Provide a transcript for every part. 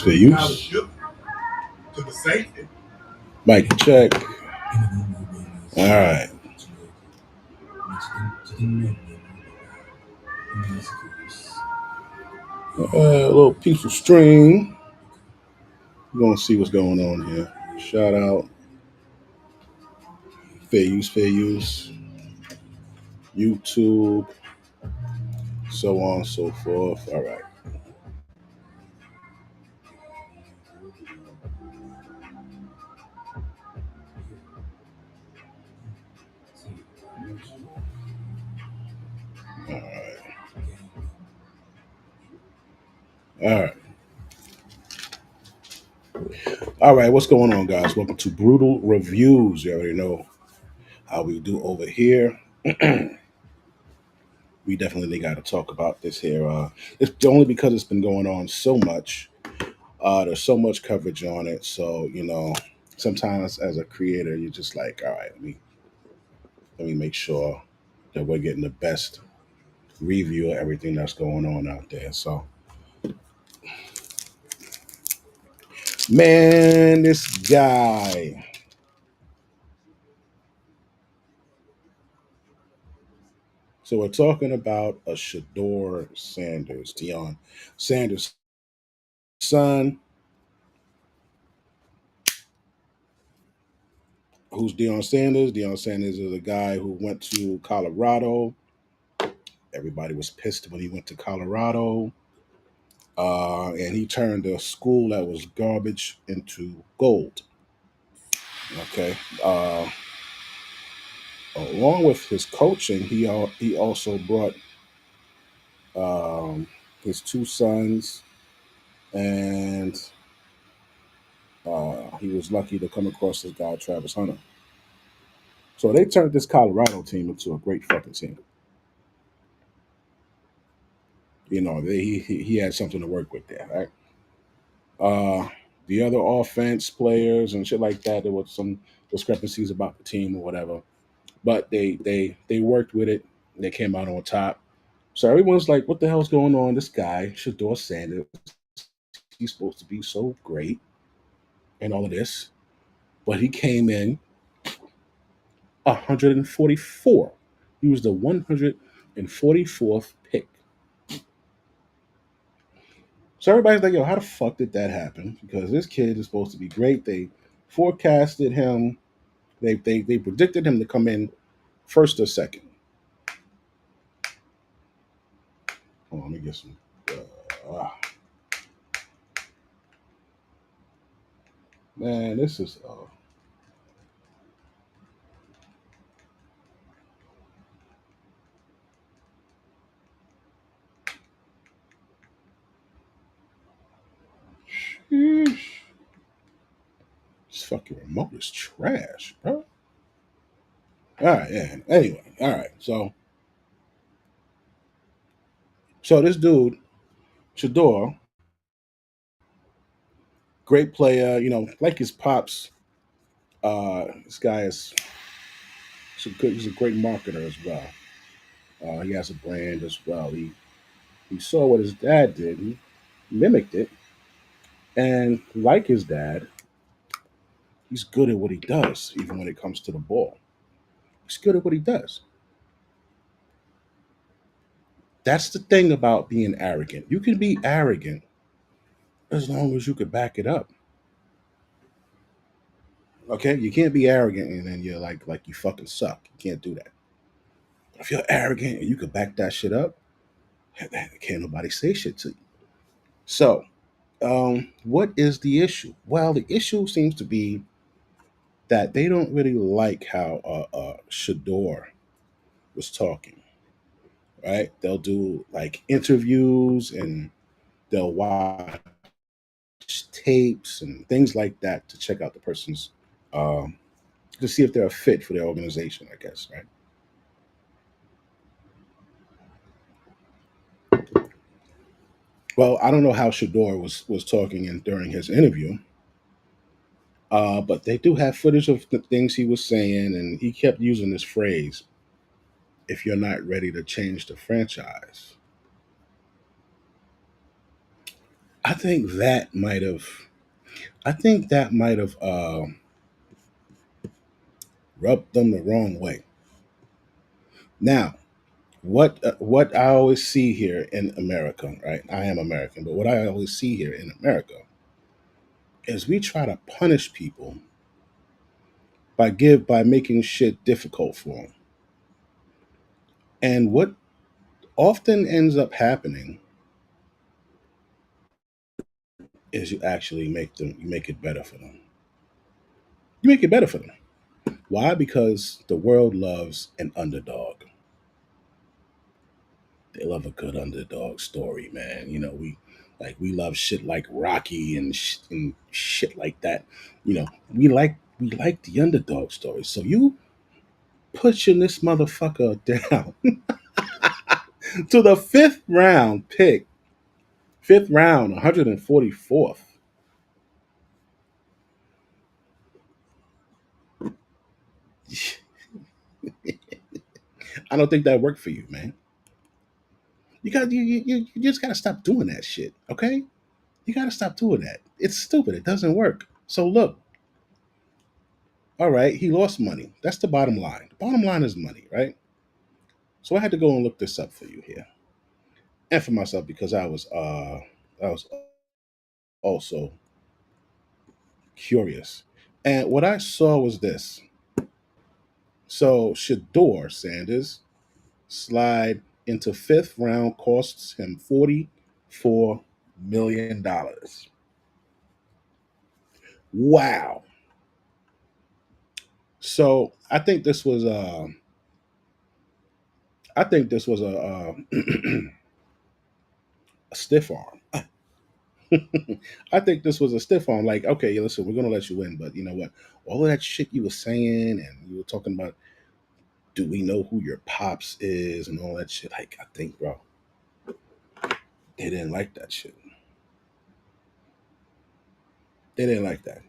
Fair use. Mic check. All right. A little peaceful stream. We're gonna see what's going on here. Shout out. Fair use. YouTube. So on and so forth. All right. All right. All right. All right. What's going on, guys? Welcome to Brutal Reviews. You already know how we do over here. We definitely got to talk about this here. It's only because it's been going on so much. There's so much coverage on it. So, sometimes as a creator, you're just like, all right, let me make sure that we're getting the best review of everything that's going on out there. So, man, this guy. So we're talking about a Shador Sanders, Deion Sanders' son. Who's Deion Sanders? Deion Sanders is a guy who went to Colorado. Everybody was pissed when he went to Colorado. And he turned a school that was garbage into gold. Okay. Along with his coaching, he also brought um, his two sons, and he was lucky to come across this guy, Travis Hunter. So they turned this Colorado team into a great fucking team. He had something to work with there, right? The other offense players and shit like that, there was some discrepancies about the team or whatever, but they worked with it. They came out on top. So everyone's like, "What the hell's going on? This guy, Shador Sanders, he's supposed to be so great and all of this, but he came in 144. He was the 144th pick. So everybody's like, yo, how the fuck did that happen? Because this kid is supposed to be great. They forecasted him. They predicted him to come in first or second. Hold on, let me get some. Man, this is. Sheesh. This fucking remote is trash, bro. All right, yeah. Anyway, all right. So this dude, Shador, great player. Like his pops. This guy is he's a great marketer as well. He has a brand as well. He saw what his dad did. He mimicked it, and like his dad, he's good at what he does, even when it comes to the ball. He's good at what he does. That's the thing about being arrogant. You can be arrogant as long as you can back it up. Okay, you can't be arrogant and then you're like you fucking suck. You can't do that. If you're arrogant and you can back that shit up, can't nobody say shit to you. So, what is the issue? Well, the issue seems to be that they don't really like how Shador was talking. Right? They'll do like interviews and they'll watch tapes and things like that to check out the person's um, to see if they're a fit for their organization. I guess, right? Well, I don't know how Shador was talking in during his interview, but they do have footage of the things he was saying, and he kept using this phrase. if you're not ready to change the franchise. I think that might have. I think that might have rubbed them the wrong way. Now, what I always see here in America, right? I am American, but what I always see here in America is we try to punish people by making shit difficult for them. And what often ends up happening is you make it better for them. You make it better for them. Why? Because the world loves an underdog. They love a good underdog story, man. We love shit like Rocky and shit like that. We like the underdog story. So you pushing this motherfucker down to the fifth round pick, fifth round, 144th. I don't think that worked for you, man. You just gotta stop doing that shit, okay? You gotta stop doing that. It's stupid. It doesn't work. So look, all right, he lost money. That's the bottom line. The bottom line is money, right? So I had to go and look this up for you here. And for myself because I was also curious. And what I saw was this. So Shador Sanders slide into fifth round costs him $44 million. Wow. So I think this was a stiff arm. I think this was a stiff arm. Like, okay, listen, we're gonna let you in, but you know what? All of that shit you were saying, and you were talking about, do we know who your pops is, and all that shit. Like, I think, bro, they didn't like that shit. They didn't like that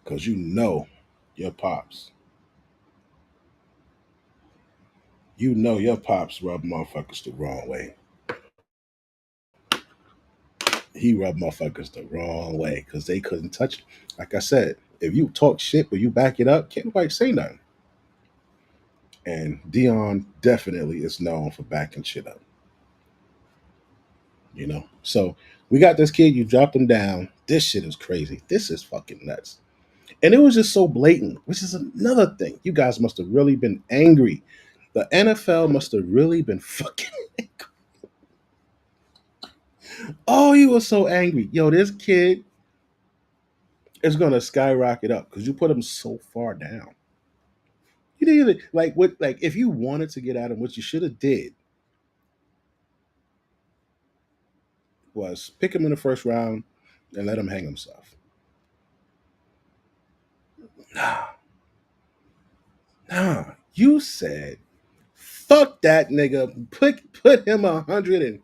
because your pops. Your pops rubbed motherfuckers the wrong way. He rubbed motherfuckers the wrong way because they couldn't touch it. Like I said, if you talk shit but you back it up, can't nobody say nothing. And Dion definitely is known for backing shit up. So we got this kid, you dropped him down. This shit is crazy. This is fucking nuts. And it was just so blatant, which is another thing. You guys must have really been angry. The NFL must have really been fucking. Oh, he was so angry. Yo, this kid is gonna skyrocket up because you put him so far down. You didn't even like if you wanted to get at him, what you should have did was pick him in the first round and let him hang himself. Nah, nah. You said fuck that nigga. Put him 144th.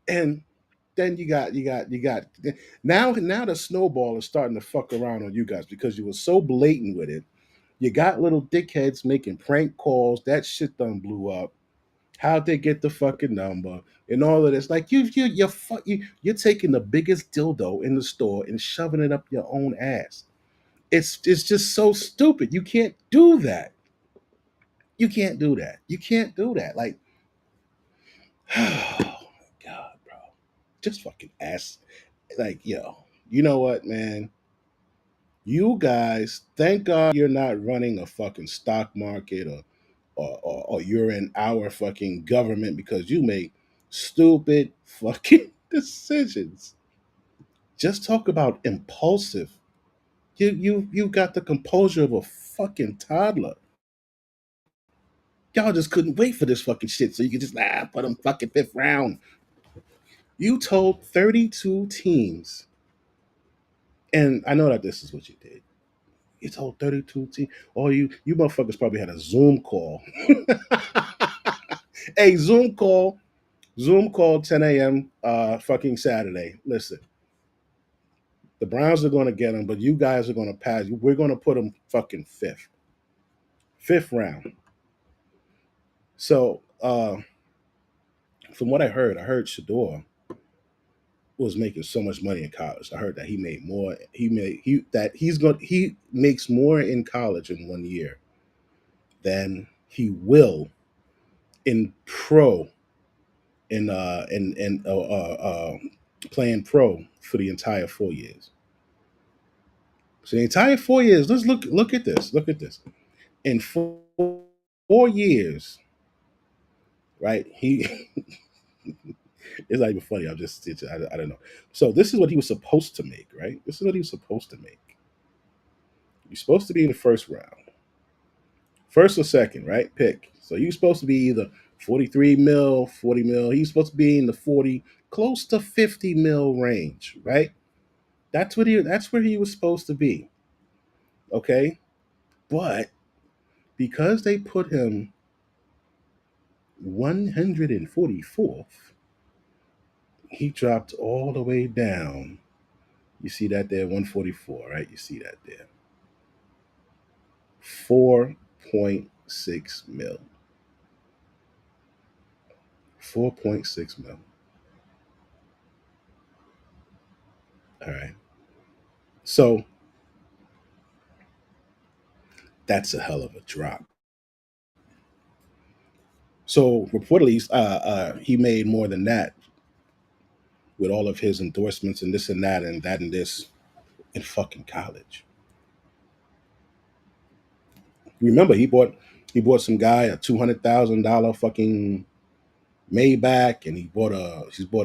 And then you got now the snowball is starting to fuck around on you guys because you were so blatant with it. You got little dickheads making prank calls. That shit done blew up. How'd they get the fucking number and all of this? Like you're taking the biggest dildo in the store and shoving it up your own ass. It's just so stupid. You can't do that. You can't do that. You can't do that. Like, oh my god, bro, just fucking ass. Like, yo, you know what, man? You guys, thank God you're not running a fucking stock market or you're in our fucking government because you make stupid fucking decisions. Just talk about impulsive. You got the composure of a fucking toddler. Y'all just couldn't wait for this fucking shit, so you could just put them fucking fifth round. You told 32 teams, and I know that this is what you did. You told 32 teams. Oh, you motherfuckers probably had a Zoom call. Hey, Zoom call 10 a.m. Fucking Saturday. Listen, The Browns are going to get him, but you guys are going to pass. We're going to put him fucking fifth round. So, from what I heard Shador was making so much money in college. I heard that he made more. He makes more in college in 1 year than he will in pro in playing pro for the entire 4 years. So the entire 4 years. Let's look at this. Look at this. In 4 years, right? He it's not even funny. I don't know. So this is what he was supposed to make, right? This is what he was supposed to make. You're supposed to be in the first round, first or second, right? Pick. So you're supposed to be either 43 mil, 40 mil. He's supposed to be in the 40, close to 50 mil range, right? That's where he was supposed to be. Okay? But because they put him 144th, he dropped all the way down. You see that there, 144, right? You see that there. 4.6 mil. 4.6 mil. All right. So that's a hell of a drop. So reportedly, he made more than that with all of his endorsements and this and that and that and this in fucking college. Remember, he bought some guy a $200,000 fucking Maybach, and he bought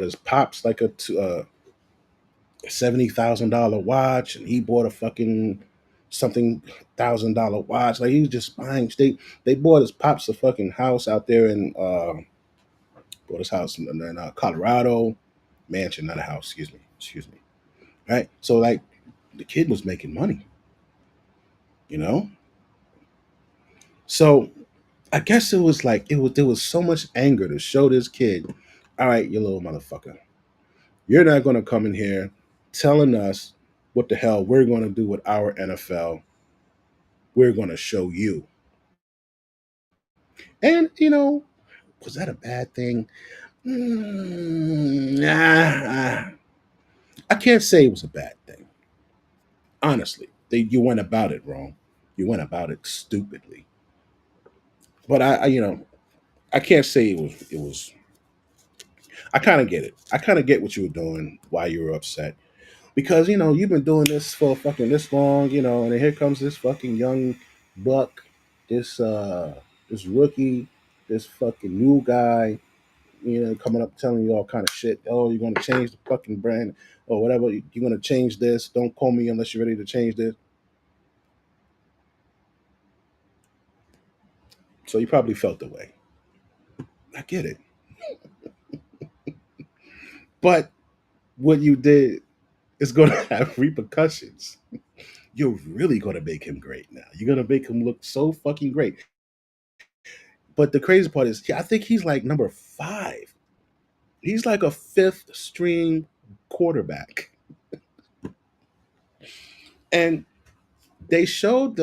his pops like a $70,000 watch, and he bought a fucking something $1,000 watch. Like he was just buying. They bought his pops a fucking house out there in bought his house in Colorado, mansion, not a house. Excuse me. Right. So like the kid was making money, you know. So I guess it was like there was so much anger to show this kid. All right, you little motherfucker. You're not going to come in here telling us what the hell we're going to do with our NFL. We're going to show you. And, was that a bad thing? Nah. I can't say it was a bad thing. Honestly, you went about it wrong. You went about it stupidly. But I can't say it was. I kind of get it. I kind of get what you were doing, why you were upset. Because you've been doing this for fucking this long, and then here comes this fucking young buck, this rookie, this fucking new guy, coming up telling you all kind of shit. Oh, you're gonna change the fucking brand or whatever. You're gonna change this. Don't call me unless you're ready to change this. So you probably felt the way. I get it, but what you did is gonna have repercussions. You're really gonna make him great now. You're gonna make him look so fucking great. But the crazy part is, I think he's like number 5. He's like a 5th string quarterback. And they showed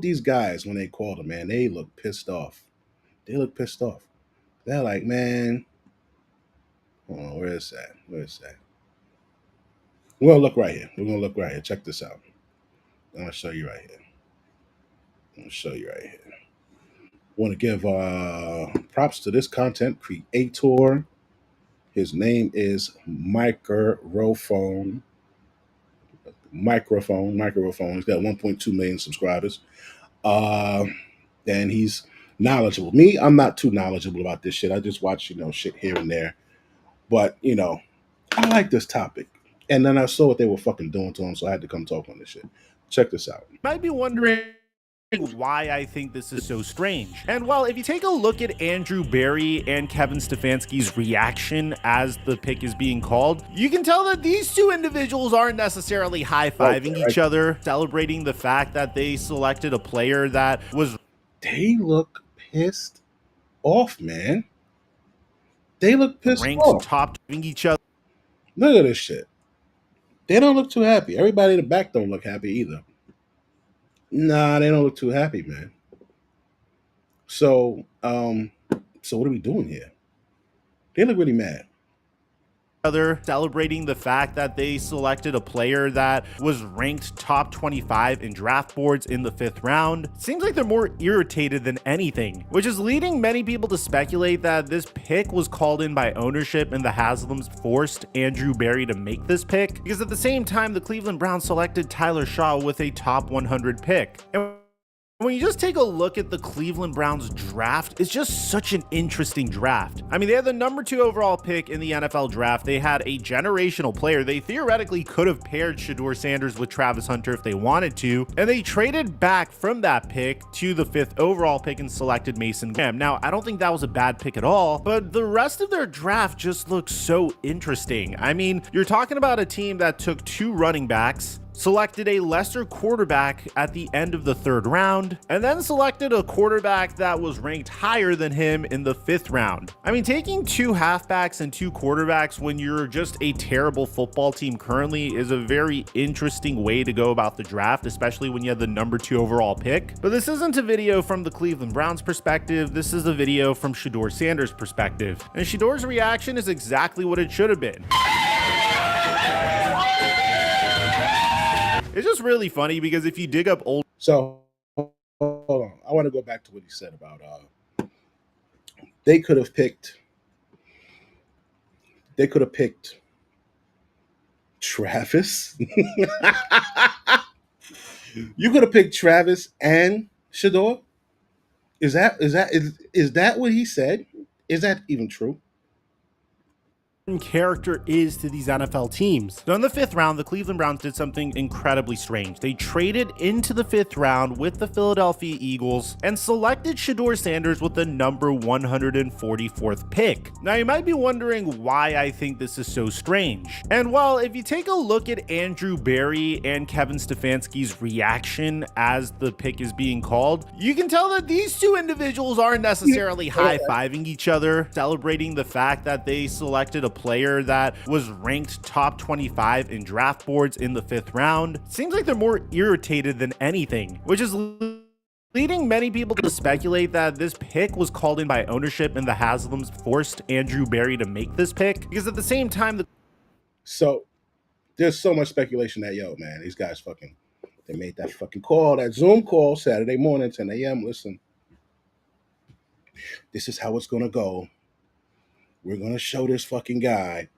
these guys when they called him, man, they look pissed off. They look pissed off. They're like, man, hold on, where is that? Where is that? We're gonna look right here. We're gonna look right here. Check this out. I'm gonna show you right here. I'm gonna show you right here. Want to give props to this content creator. His name is Microphone. He's got 1.2 million subscribers. Uh, and he's knowledgeable. Me, I'm not too knowledgeable about this shit. I just watch, shit here and there. But, I like this topic. And then I saw what they were fucking doing to him, so I had to come talk on this shit. Check this out. You might be wondering why I think this is so strange. And well, if you take a look at Andrew Berry and Kevin Stefanski's reaction as the pick is being called, you can tell that these two individuals aren't necessarily high-fiving each other, celebrating the fact that they selected a player that was... They look pissed off, man. They look pissed ranked off. top each other. Look at this shit. They don't look too happy. Everybody in the back don't look happy either. Nah, they don't look too happy, man. So, so what are we doing here? They look really mad. Other celebrating the fact that they selected a player that was ranked top 25 in draft boards in the 5th round. Seems like they're more irritated than anything, which is leading many people to speculate that this pick was called in by ownership and the Haslams forced Andrew Berry to make this pick, because at the same time the Cleveland Browns selected Tyler Shaw with a top 100 pick. And when you just take a look at the Cleveland Browns draft, it's just such an interesting draft. I mean, they had the number 2 overall pick in the NFL draft. They had a generational player. They theoretically could have paired Shedeur Sanders with Travis Hunter if they wanted to, and they traded back from that pick to the 5th overall pick and selected Mason Graham. Now, I don't think that was a bad pick at all, but the rest of their draft just looks so interesting. I mean, you're talking about a team that took 2 running backs, selected a lesser quarterback at the end of the 3rd round, and then selected a quarterback that was ranked higher than him in the 5th round. I mean, taking 2 halfbacks and 2 quarterbacks when you're just a terrible football team currently is a very interesting way to go about the draft, especially when you have the number 2 overall pick. But this isn't a video from the Cleveland Browns perspective, this is a video from Shedeur Sanders' perspective. And Shedeur's reaction is exactly what it should have been. It's just really funny because if you dig up old... So, hold on. I want to go back to what he said about they could have picked Travis. You could have picked Travis and Shedeur. Is that what he said? Is that even true? character is to these NFL teams. So in the 5th round, the Cleveland Browns did something incredibly strange. They traded into the 5th round with the Philadelphia Eagles and selected Shedeur Sanders with the number 144th pick. Now you might be wondering why I think this is so strange. And well, if you take a look at Andrew Berry and Kevin Stefanski's reaction as the pick is being called, you can tell that these 2 individuals aren't necessarily high-fiving each other, celebrating the fact that they selected a player that was ranked top 25 in draft boards in the 5th round. Seems like they're more irritated than anything, which is leading many people to speculate that this pick was called in by ownership and the Haslams forced Andrew Berry to make this pick, because at the same time... So there's so much speculation that, yo, man, these guys they made that fucking call, that Zoom call Saturday morning, 10 a.m. Listen, this is how it's going to go. We're going to show this fucking guy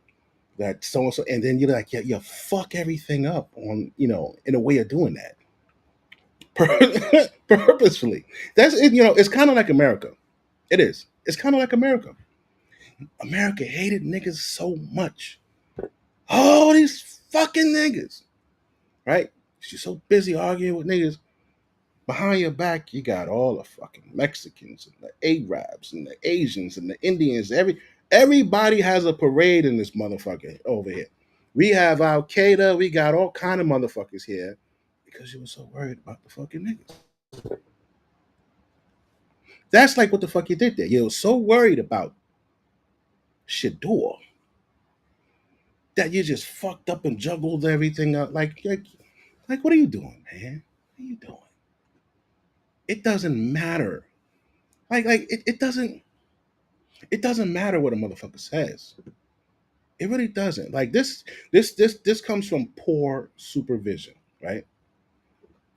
that so-and-so, and then you're like, yeah, you fuck everything up on, in a way of doing that. Purposefully. That's it, it's kind of like America. It is. It's kind of like America. America hated niggas so much. Oh, these fucking niggas. Right? She's so busy arguing with niggas. Behind your back, you got all the fucking Mexicans and the Arabs and the Asians and the Indians. Everybody has a parade in this motherfucker over here. We have Al Qaeda. We got all kind of motherfuckers here because you were so worried about the fucking niggas. That's like what the fuck you did there. You were so worried about Shedeur that you just fucked up and juggled everything up. Like what are you doing, man? What are you doing? It doesn't matter. It doesn't matter what a motherfucker says. It really doesn't. Like this comes from poor supervision, right?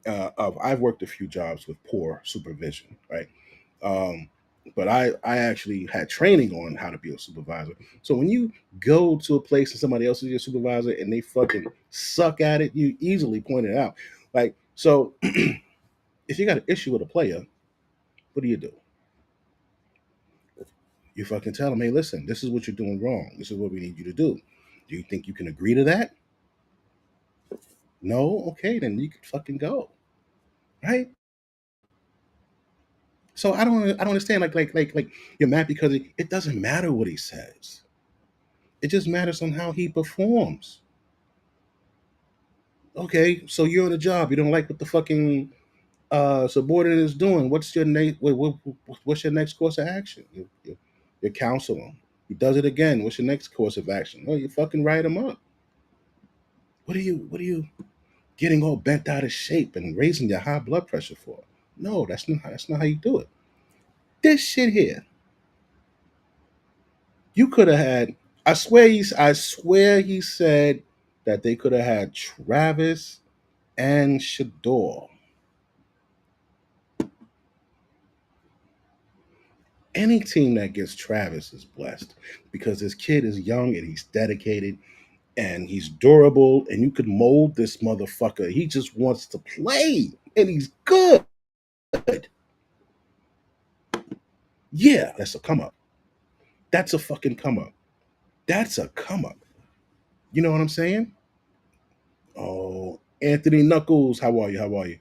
I've worked a few jobs with poor supervision, right? But I actually had training on how to be a supervisor. So when you go to a place and somebody else is your supervisor and they fucking suck at it, you easily point it out. Like, so if you got an issue with a player, what do? You fucking tell them, hey, listen, this is what you're doing wrong. This is what we need you to do. Do you think you can agree to that? No? Okay, then you can fucking go. Right? So I don't understand. Like you're mad because it doesn't matter what he says. It just matters on how he performs. Okay, so you're on a job. You don't like what the fucking subordinate is doing. What's your what's your next course of action? You counsel them. He does it again. What's your next course of action? Oh, you fucking write him up. What are you getting all bent out of shape and raising your high blood pressure for? No, that's not how you do it. This shit here, you could have had. I swear he said that they could have had Travis and Shador. Any team that gets Travis is blessed because this kid is young and he's dedicated and he's durable and you could mold this motherfucker. He just wants to play and he's good. Yeah, that's a come up. That's a fucking come up. That's a come up. You know what I'm saying? Oh, Anthony Knuckles, how are you? How are you,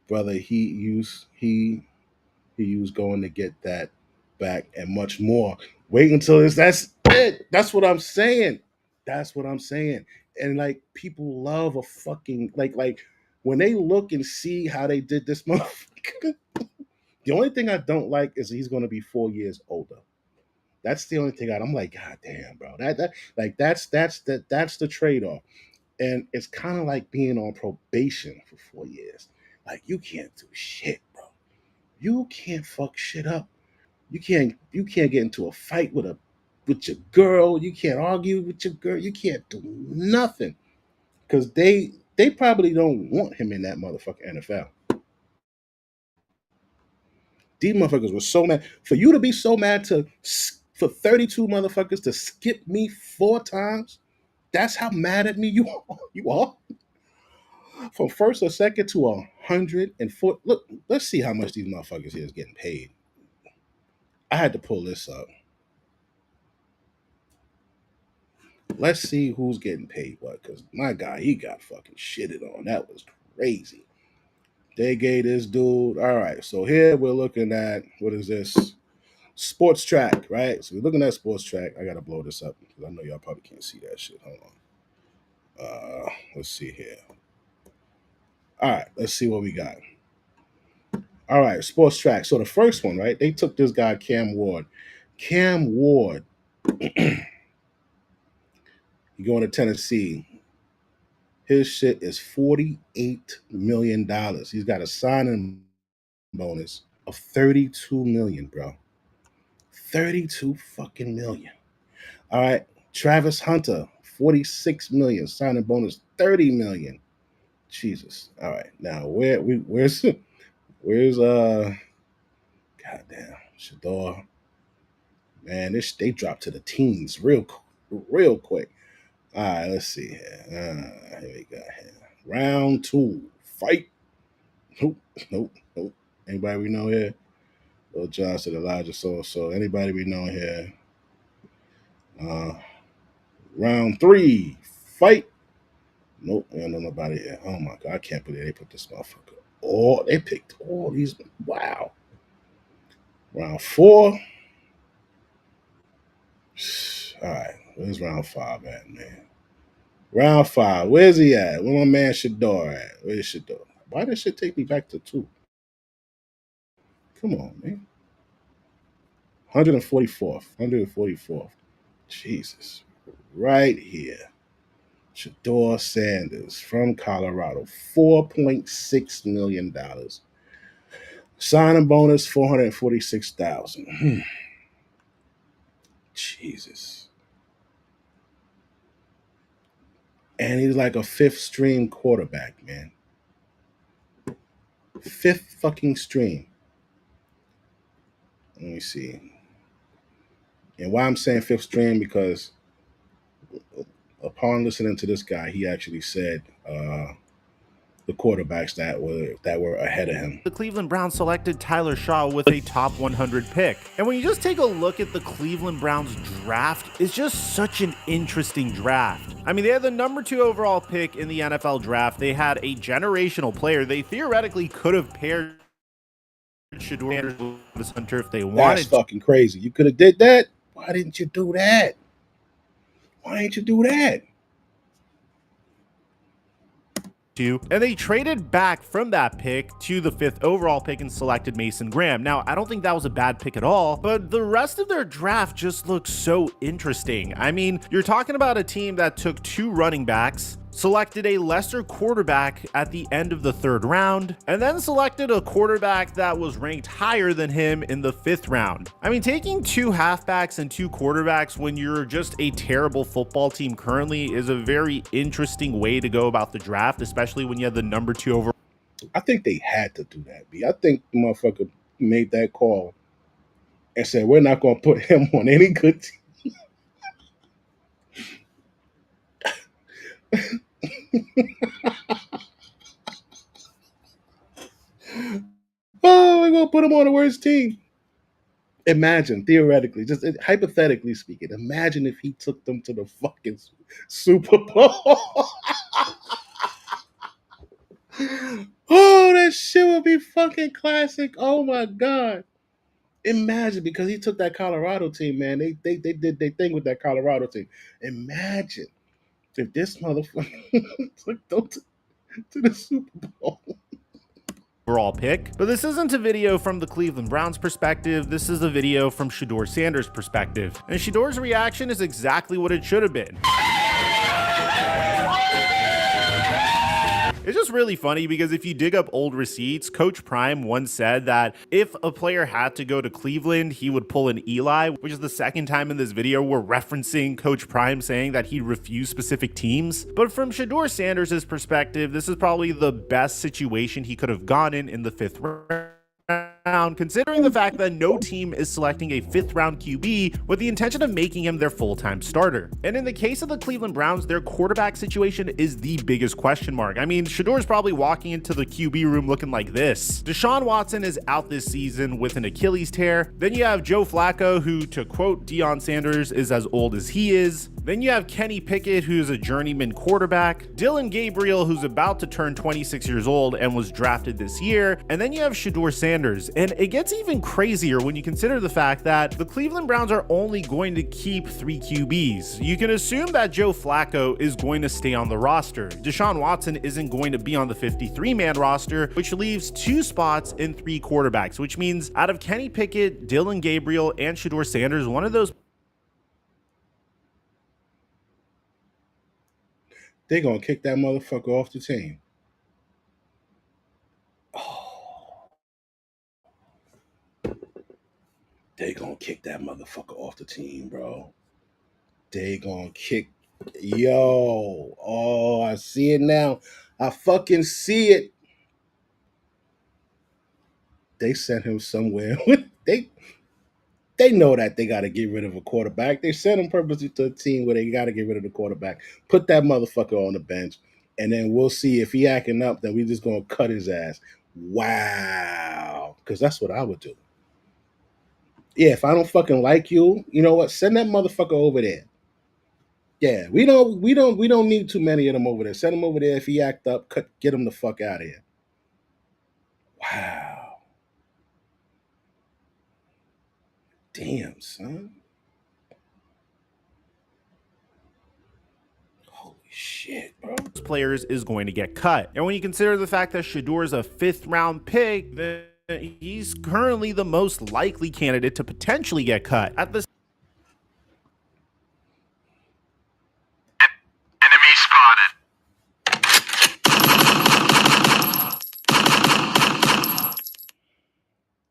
brother? He was going to get that back and much more. Wait until that's it. That's what I'm saying. That's what I'm saying. And like people love a fucking like when they look and see how they did this motherfucker. The only thing I don't like is he's going to be 4 years older. That's the only thing I'm like, God damn, bro. That like that's the trade off. And it's kind of like being on probation for 4 years. Like you can't do shit, bro. You can't fuck shit up. You can't get into a fight with your girl. You can't argue with your girl. You can't do nothing because they probably don't want him in that motherfucking NFL. These motherfuckers were so mad for you to be so mad for 32 motherfuckers to skip me 4 times. That's how mad at me you are. You are from first or second to 104. Look, let's see how much these motherfuckers here is getting paid. I had to pull this up. Let's see who's getting paid what, because my guy, he got fucking shitted on. That was crazy. They gave this dude. All right, so here we're looking at what is this? Sports Track, right? So we're looking at Sports Track. I gotta blow this up because I know y'all probably can't see that shit. Hold on. Let's see here. All right, let's see what we got. All right, Sports Track. So the first one, right? They took this guy Cam Ward. Cam Ward, he going to Tennessee. His shit is $48 million. He's got a signing bonus of 32 million, bro. 32 fucking million. All right. Travis Hunter, 46 million. Signing bonus, 30 million. Jesus. All right. Now where's goddamn Shador. Man, they dropped to the teens real quick. All right, let's see here. Here we go. Here. Round two. Fight. Nope, nope. Anybody we know here? Lil Johnson, Elijah So. Anybody we know here? Uh, round three. Fight. Nope, we don't know nobody here. Oh my god, I can't believe they put this motherfucker. Oh, they picked all these. Wow. Round four. All right, where's round five at, man? Round five. Where's he at? Where my man Shador at? Where's Shador? Why does shit take me back to two? Come on, man. 144th. 144th. Jesus. Right here. Shador Sanders from Colorado. $4.6 million. Signing bonus, 446,000. Jesus. And he's like a fifth string quarterback, man. Fifth fucking string. Let me see. And why I'm saying fifth string, because upon listening to this guy, he actually said the quarterbacks that were ahead of him. The Cleveland Browns selected Tyler Shaw with a top 100 pick. And when you just take a look at the Cleveland Browns draft, it's just such an interesting draft. I mean, they had the number 2 overall pick in the NFL draft. They had a generational player. They theoretically could have paired Shador with Hunter if they wanted. That's fucking crazy. You could have did that. Why didn't you do that? Why didn't you do that? and they traded back from that pick to the 5th overall pick and selected Mason Graham. Now, I don't think that was a bad pick at all, but the rest of their draft just looks so interesting. I mean, you're talking about a team that took 2 running backs, selected a lesser quarterback at the end of the 3rd round, and then selected a quarterback that was ranked higher than him in the 5th round. I mean, taking 2 halfbacks and 2 quarterbacks when you're just a terrible football team currently is a very interesting way to go about the draft, especially when you have the number 2 overall. I think they had to do that, B. I think the motherfucker made that call and said, we're not going to put him on any good team. Oh, we're going to put him on the worst team. Imagine, theoretically, just hypothetically speaking, imagine if he took them to the fucking Super Bowl. Oh, that shit would be fucking classic. Oh my God. Imagine, because he took that Colorado team, man. They did their thing with that Colorado team. Imagine if this motherfucker took them to the Super Bowl. Overall pick. But this isn't a video from the Cleveland Browns perspective, this is a video from Shedeur Sanders' perspective. And Shedeur's reaction is exactly what it should have been. It's just really funny because if you dig up old receipts, Coach Prime once said that if a player had to go to Cleveland, he would pull an Eli, which is the 2nd time in this video we're referencing Coach Prime saying that he'd refuse specific teams. But from Shedeur Sanders' perspective, this is probably the best situation he could have gone in the 5th round, considering the fact that no team is selecting a 5th round QB with the intention of making him their full-time starter. And in the case of the Cleveland Browns, their quarterback situation is the biggest question mark. I mean, Shedeur's probably walking into the QB room looking like this. Deshaun Watson is out this season with an Achilles tear. Then you have Joe Flacco, who, to quote Deion Sanders, is as old as he is. Then you have Kenny Pickett, who's a journeyman quarterback. Dillon Gabriel, who's about to turn 26 years old and was drafted this year. And then you have Shedeur Sanders. And it gets even crazier when you consider the fact that the Cleveland Browns are only going to keep 3 QBs. You can assume that Joe Flacco is going to stay on the roster. Deshaun Watson isn't going to be on the 53-man roster, which leaves 2 spots in 3 quarterbacks, which means out of Kenny Pickett, Dillon Gabriel, and Shedeur Sanders, one of those They're going to kick that motherfucker off the team. They gonna kick that motherfucker off the team, bro. They gonna kick. Yo. Oh, I see it now. I fucking see it. They sent him somewhere. They know that they got to get rid of a quarterback. They sent him purposely to a team where they got to get rid of the quarterback. Put that motherfucker on the bench, and then we'll see if he acting up, then we just gonna cut his ass. Wow. Because that's what I would do. Yeah, if I don't fucking like you, you know what? Send that motherfucker over there. Yeah, we don't need too many of them over there. Send him over there. If he act up, get him the fuck out of here. Wow. Damn, son. Holy shit, bro. Players is going to get cut. And when you consider the fact that Shedeur is a 5th round pick, then he's currently the most likely candidate to potentially get cut. At the enemy spotted.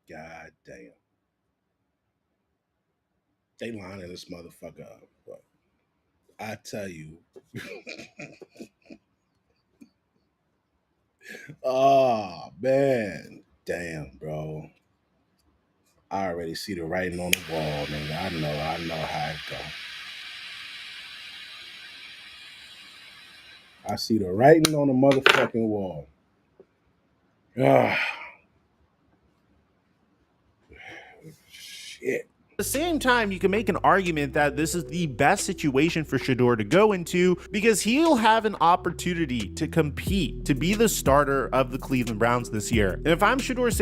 God damn. They lining this motherfucker up, but I tell you. Oh man. Damn, bro. I already see the writing on the wall, nigga. I know how it go. I see the writing on the motherfucking wall. Ah. Shit. At the same time, you can make an argument that this is the best situation for Shedeur to go into because he'll have an opportunity to compete, to be the starter of the Cleveland Browns this year. And if I'm Shedeur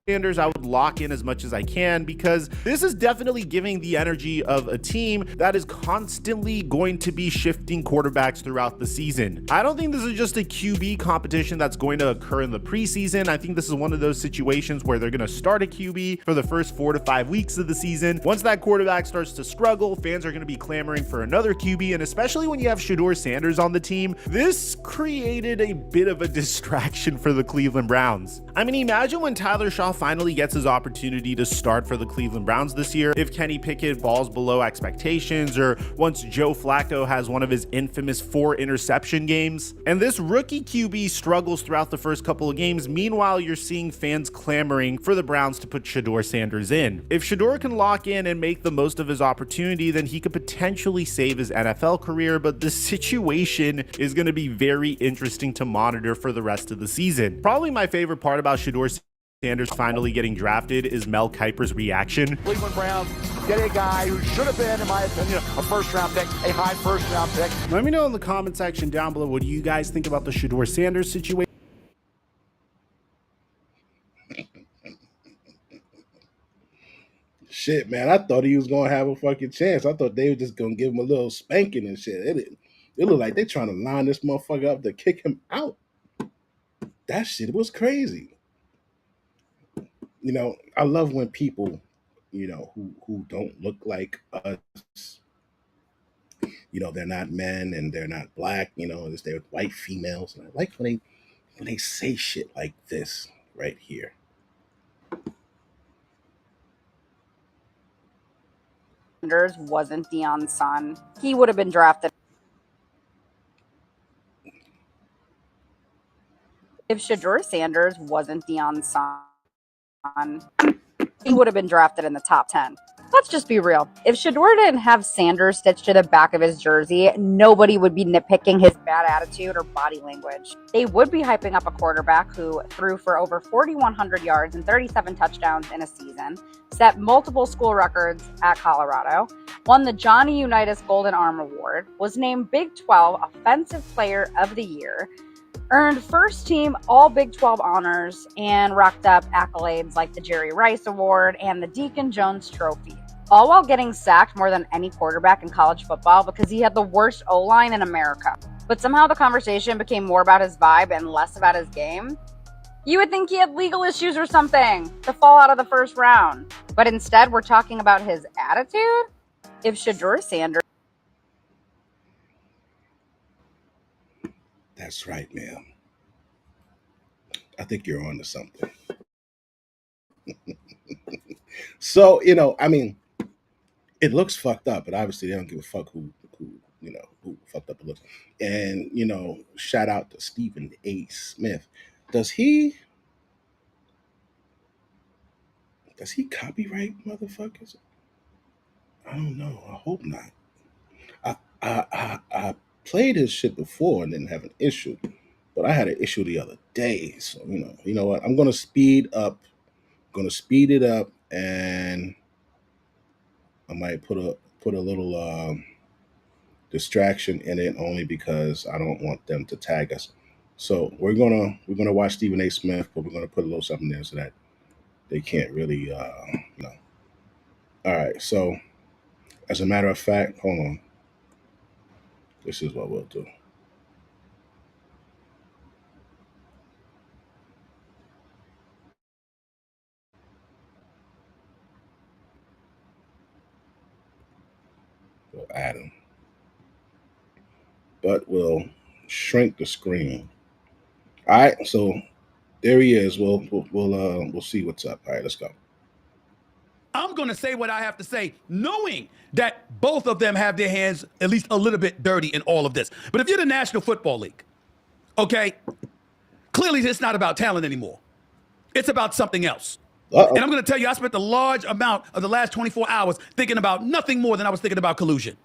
Sanders, I would lock in as much as I can, because this is definitely giving the energy of a team that is constantly going to be shifting quarterbacks throughout the season. I don't think this is just a QB competition that's going to occur in the preseason. I think this is one of those situations where they're going to start a QB for the first 4 to 5 weeks of the season. Once that quarterback starts to struggle, fans are going to be clamoring for another QB, and especially when you have Shedeur Sanders on the team, this created a bit of a distraction for the Cleveland Browns. I mean, imagine when Tyler Shaw finally gets his opportunity to start for the Cleveland Browns this year, if Kenny Pickett falls below expectations, or once Joe Flacco has one of his infamous 4 interception games, and this rookie QB struggles throughout the first couple of games. Meanwhile, you're seeing fans clamoring for the Browns to put Shedeur Sanders in. If Shedeur can lock in and make the most of his opportunity, then he could potentially save his NFL career, but the situation is going to be very interesting to monitor for the rest of the season. Probably my favorite part about Shedeur Sanders finally getting drafted is Mel Kiper's reaction. Cleveland Browns get a guy who should have been, in my opinion, a first-round pick, a high first-round pick. Let me know in the comment section down below, what do you guys think about the Shedeur Sanders situation? Shit, man, I thought he was gonna have a fucking chance. I thought they were just gonna give him a little spanking and shit. It looked like they're trying to line this motherfucker up to kick him out. That shit was crazy. You know, I love when people, you know, who don't look like us, you know, they're not men and they're not black, you know, they're white females. And I like when they say shit like this right here. Sanders wasn't Deion's son, he would have been drafted. If Shedeur Sanders wasn't Deion's son, he would have been drafted in the top 10. Let's just be real. If Shedeur didn't have Sanders stitched to the back of his jersey, nobody would be nitpicking his bad attitude or body language. They would be hyping up a quarterback who threw for over 4,100 yards and 37 touchdowns in a season, set multiple school records at Colorado, won the Johnny Unitas Golden Arm Award, was named Big 12 Offensive Player of the Year, earned first team all Big 12 honors, and racked up accolades like the Jerry Rice Award and the Deacon Jones Trophy, all while getting sacked more than any quarterback in college football because he had the worst O-line in America. But somehow the conversation became more about his vibe and less about his game. You would think he had legal issues or something to fall out of the first round. But instead, we're talking about his attitude? If Shedeur Sanders... That's right, ma'am. I think you're on to something. So, you know, I mean, it looks fucked up, but obviously they don't give a fuck who fucked up it looks. And, you know, shout out to Stephen A. Smith. Does he copyright motherfuckers? I don't know. I hope not. I played his shit before and didn't have an issue, but I had an issue the other day. So you know what? I'm gonna speed it up, and I might put a little distraction in it only because I don't want them to tag us. So we're gonna watch Stephen A. Smith, but we're gonna put a little something there so that they can't really you know. All right. So as a matter of fact, hold on. This is what we'll do. We'll add him, but we'll shrink the screen. All right, so there he is. We'll see what's up. All right, let's go. I'm going to say what I have to say, knowing that both of them have their hands at least a little bit dirty in all of this. But if you're the National Football League, okay, clearly it's not about talent anymore. It's about something else. Uh-oh. And I'm going to tell you, I spent a large amount of the last 24 hours thinking about nothing more than I was thinking about collusion.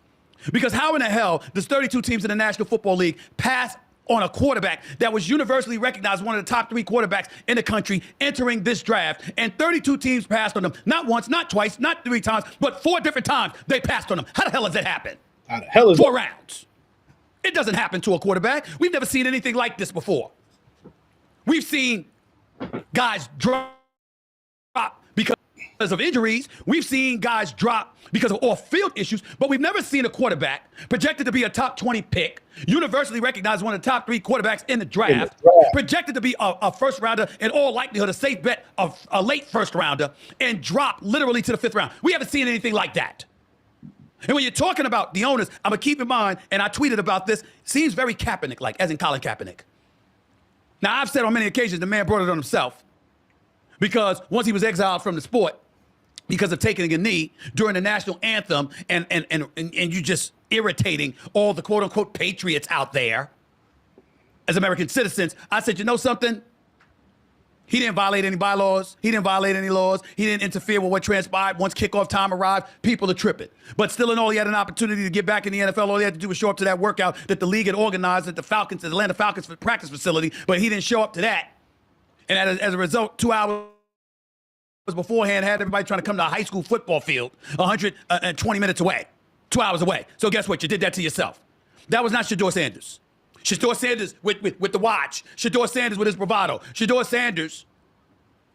Because how in the hell does 32 teams in the National Football League pass on a quarterback that was universally recognized one of the top 3 quarterbacks in the country entering this draft, and 32 teams passed on him, not once, not twice, not 3 times, but 4 different times they passed on him? How the hell does that happen? How the hell is 4 rounds. It doesn't happen to a quarterback. We've never seen anything like this before. We've seen guys drop of injuries. We've seen guys drop because of off-field issues, but we've never seen a quarterback projected to be a top 20 pick, universally recognized one of the top 3 quarterbacks in the draft, projected to be a first rounder, in all likelihood, a safe bet of a late first rounder, and drop literally to the 5th round. We haven't seen anything like that. And when you're talking about the owners, I'm going to keep in mind, and I tweeted about this, seems very Kaepernick-like, as in Colin Kaepernick. Now, I've said on many occasions the man brought it on himself because once he was exiled from the sport because of taking a knee during the national anthem and you just irritating all the quote-unquote patriots out there as American citizens, I said, you know something? He didn't violate any bylaws. He didn't violate any laws. He didn't interfere with what transpired. Once kickoff time arrived, people are tripping. But still in all, he had an opportunity to get back in the NFL. All he had to do was show up to that workout that the league had organized at the Atlanta Falcons practice facility, but he didn't show up to that. And as a result, 2 hours beforehand, had everybody trying to come to a high school football field 120 minutes away, 2 hours away. So guess what? You did that to yourself. That was not Shedeur Sanders. Shedeur Sanders with the watch. Shedeur Sanders with his bravado. Shedeur Sanders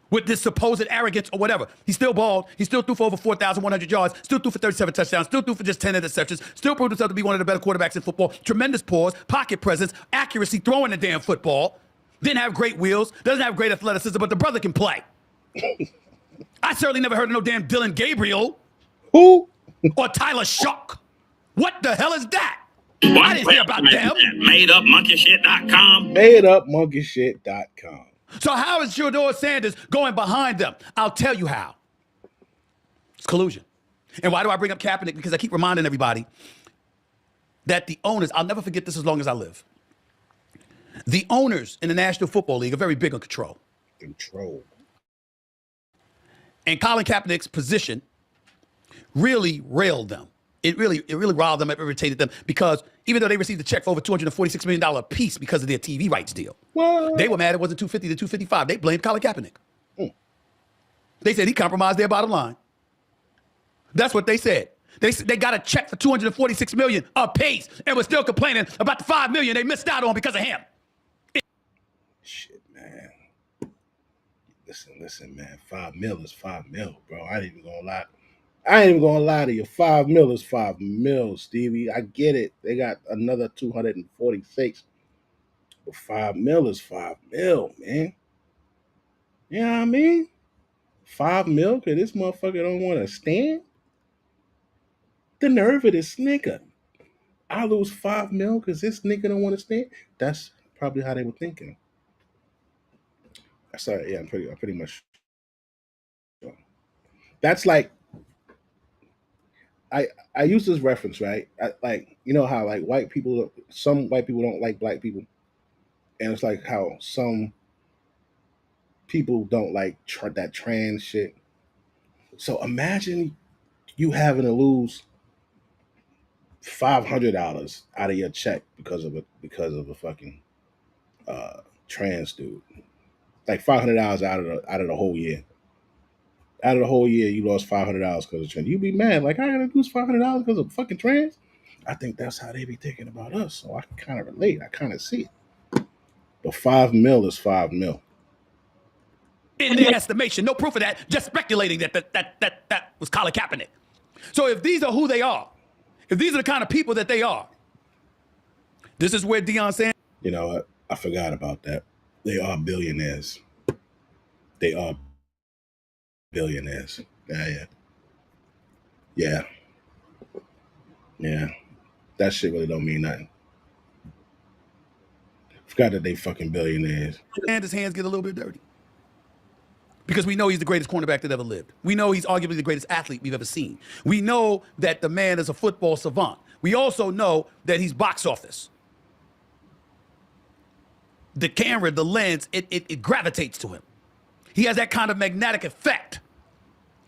with this supposed arrogance or whatever. He still balled. He still threw for over 4,100 yards. Still threw for 37 touchdowns. Still threw for just 10 interceptions. Still proved himself to be one of the better quarterbacks in football. Tremendous paws, pocket presence, accuracy, throwing the damn football. Didn't have great wheels. Doesn't have great athleticism, but the brother can play. I certainly never heard of no damn Dylan Gabriel. Who? Or Tyler Shock. What the hell is that? I didn't hear about them. MadeUpMonkeyShit.com. MadeUpMonkeyShit.com. So how is Shedeur Sanders going behind them? I'll tell you how. It's collusion. And why do I bring up Kaepernick? Because I keep reminding everybody that the owners, I'll never forget this as long as I live. The owners in the National Football League are very big on control. Control. And Colin Kaepernick's position really railed them. It really riled them, it irritated them, because even though they received a check for over $246 million a piece because of their TV rights deal, they were mad it wasn't $250 to $255. They blamed Colin Kaepernick. They said he compromised their bottom line. That's what they said. They got a check for $246 million a piece and were still complaining about the $5 million they missed out on because of him. Shit, man. Listen, man. $5 million is $5 million, bro. I ain't even gonna lie. I ain't even gonna lie to you. $5 million is $5 million, Stevie. I get it. They got another 246. But $5 million is $5 million, man. You know what I mean? $5 million? Cause this motherfucker don't want to stand? The nerve of this nigga. I lose $5 million because this nigga don't want to stand? That's probably how they were thinking. Sorry, yeah, I'm pretty much sure. That's like, I use this reference, right? Like, you know how like some white people don't like black people, and it's like how some people don't like that trans shit. So imagine you having to lose $500 out of your check because of a fucking trans dude. Like $500 out of the whole year. Out of the whole year, you lost $500 because of trans. You'd be mad, like, I gotta lose $500 because of fucking trans? I think that's how they be thinking about us. So I can kind of relate. I kind of see it. But $5 million is $5 million. In their estimation, no proof of that, just speculating that was Colin Kaepernick. So if these are who they are, if these are the kind of people that they are, this is where Deion Sanders. You know what? I forgot about that. They are billionaires. They are billionaires. Yeah. That shit really don't mean nothing. Forgot that they fucking billionaires. Sanders' hands get a little bit dirty. Because we know he's the greatest cornerback that ever lived. We know he's arguably the greatest athlete we've ever seen. We know that the man is a football savant. We also know that he's box office. The camera, the lens, it gravitates to him. He has that kind of magnetic effect.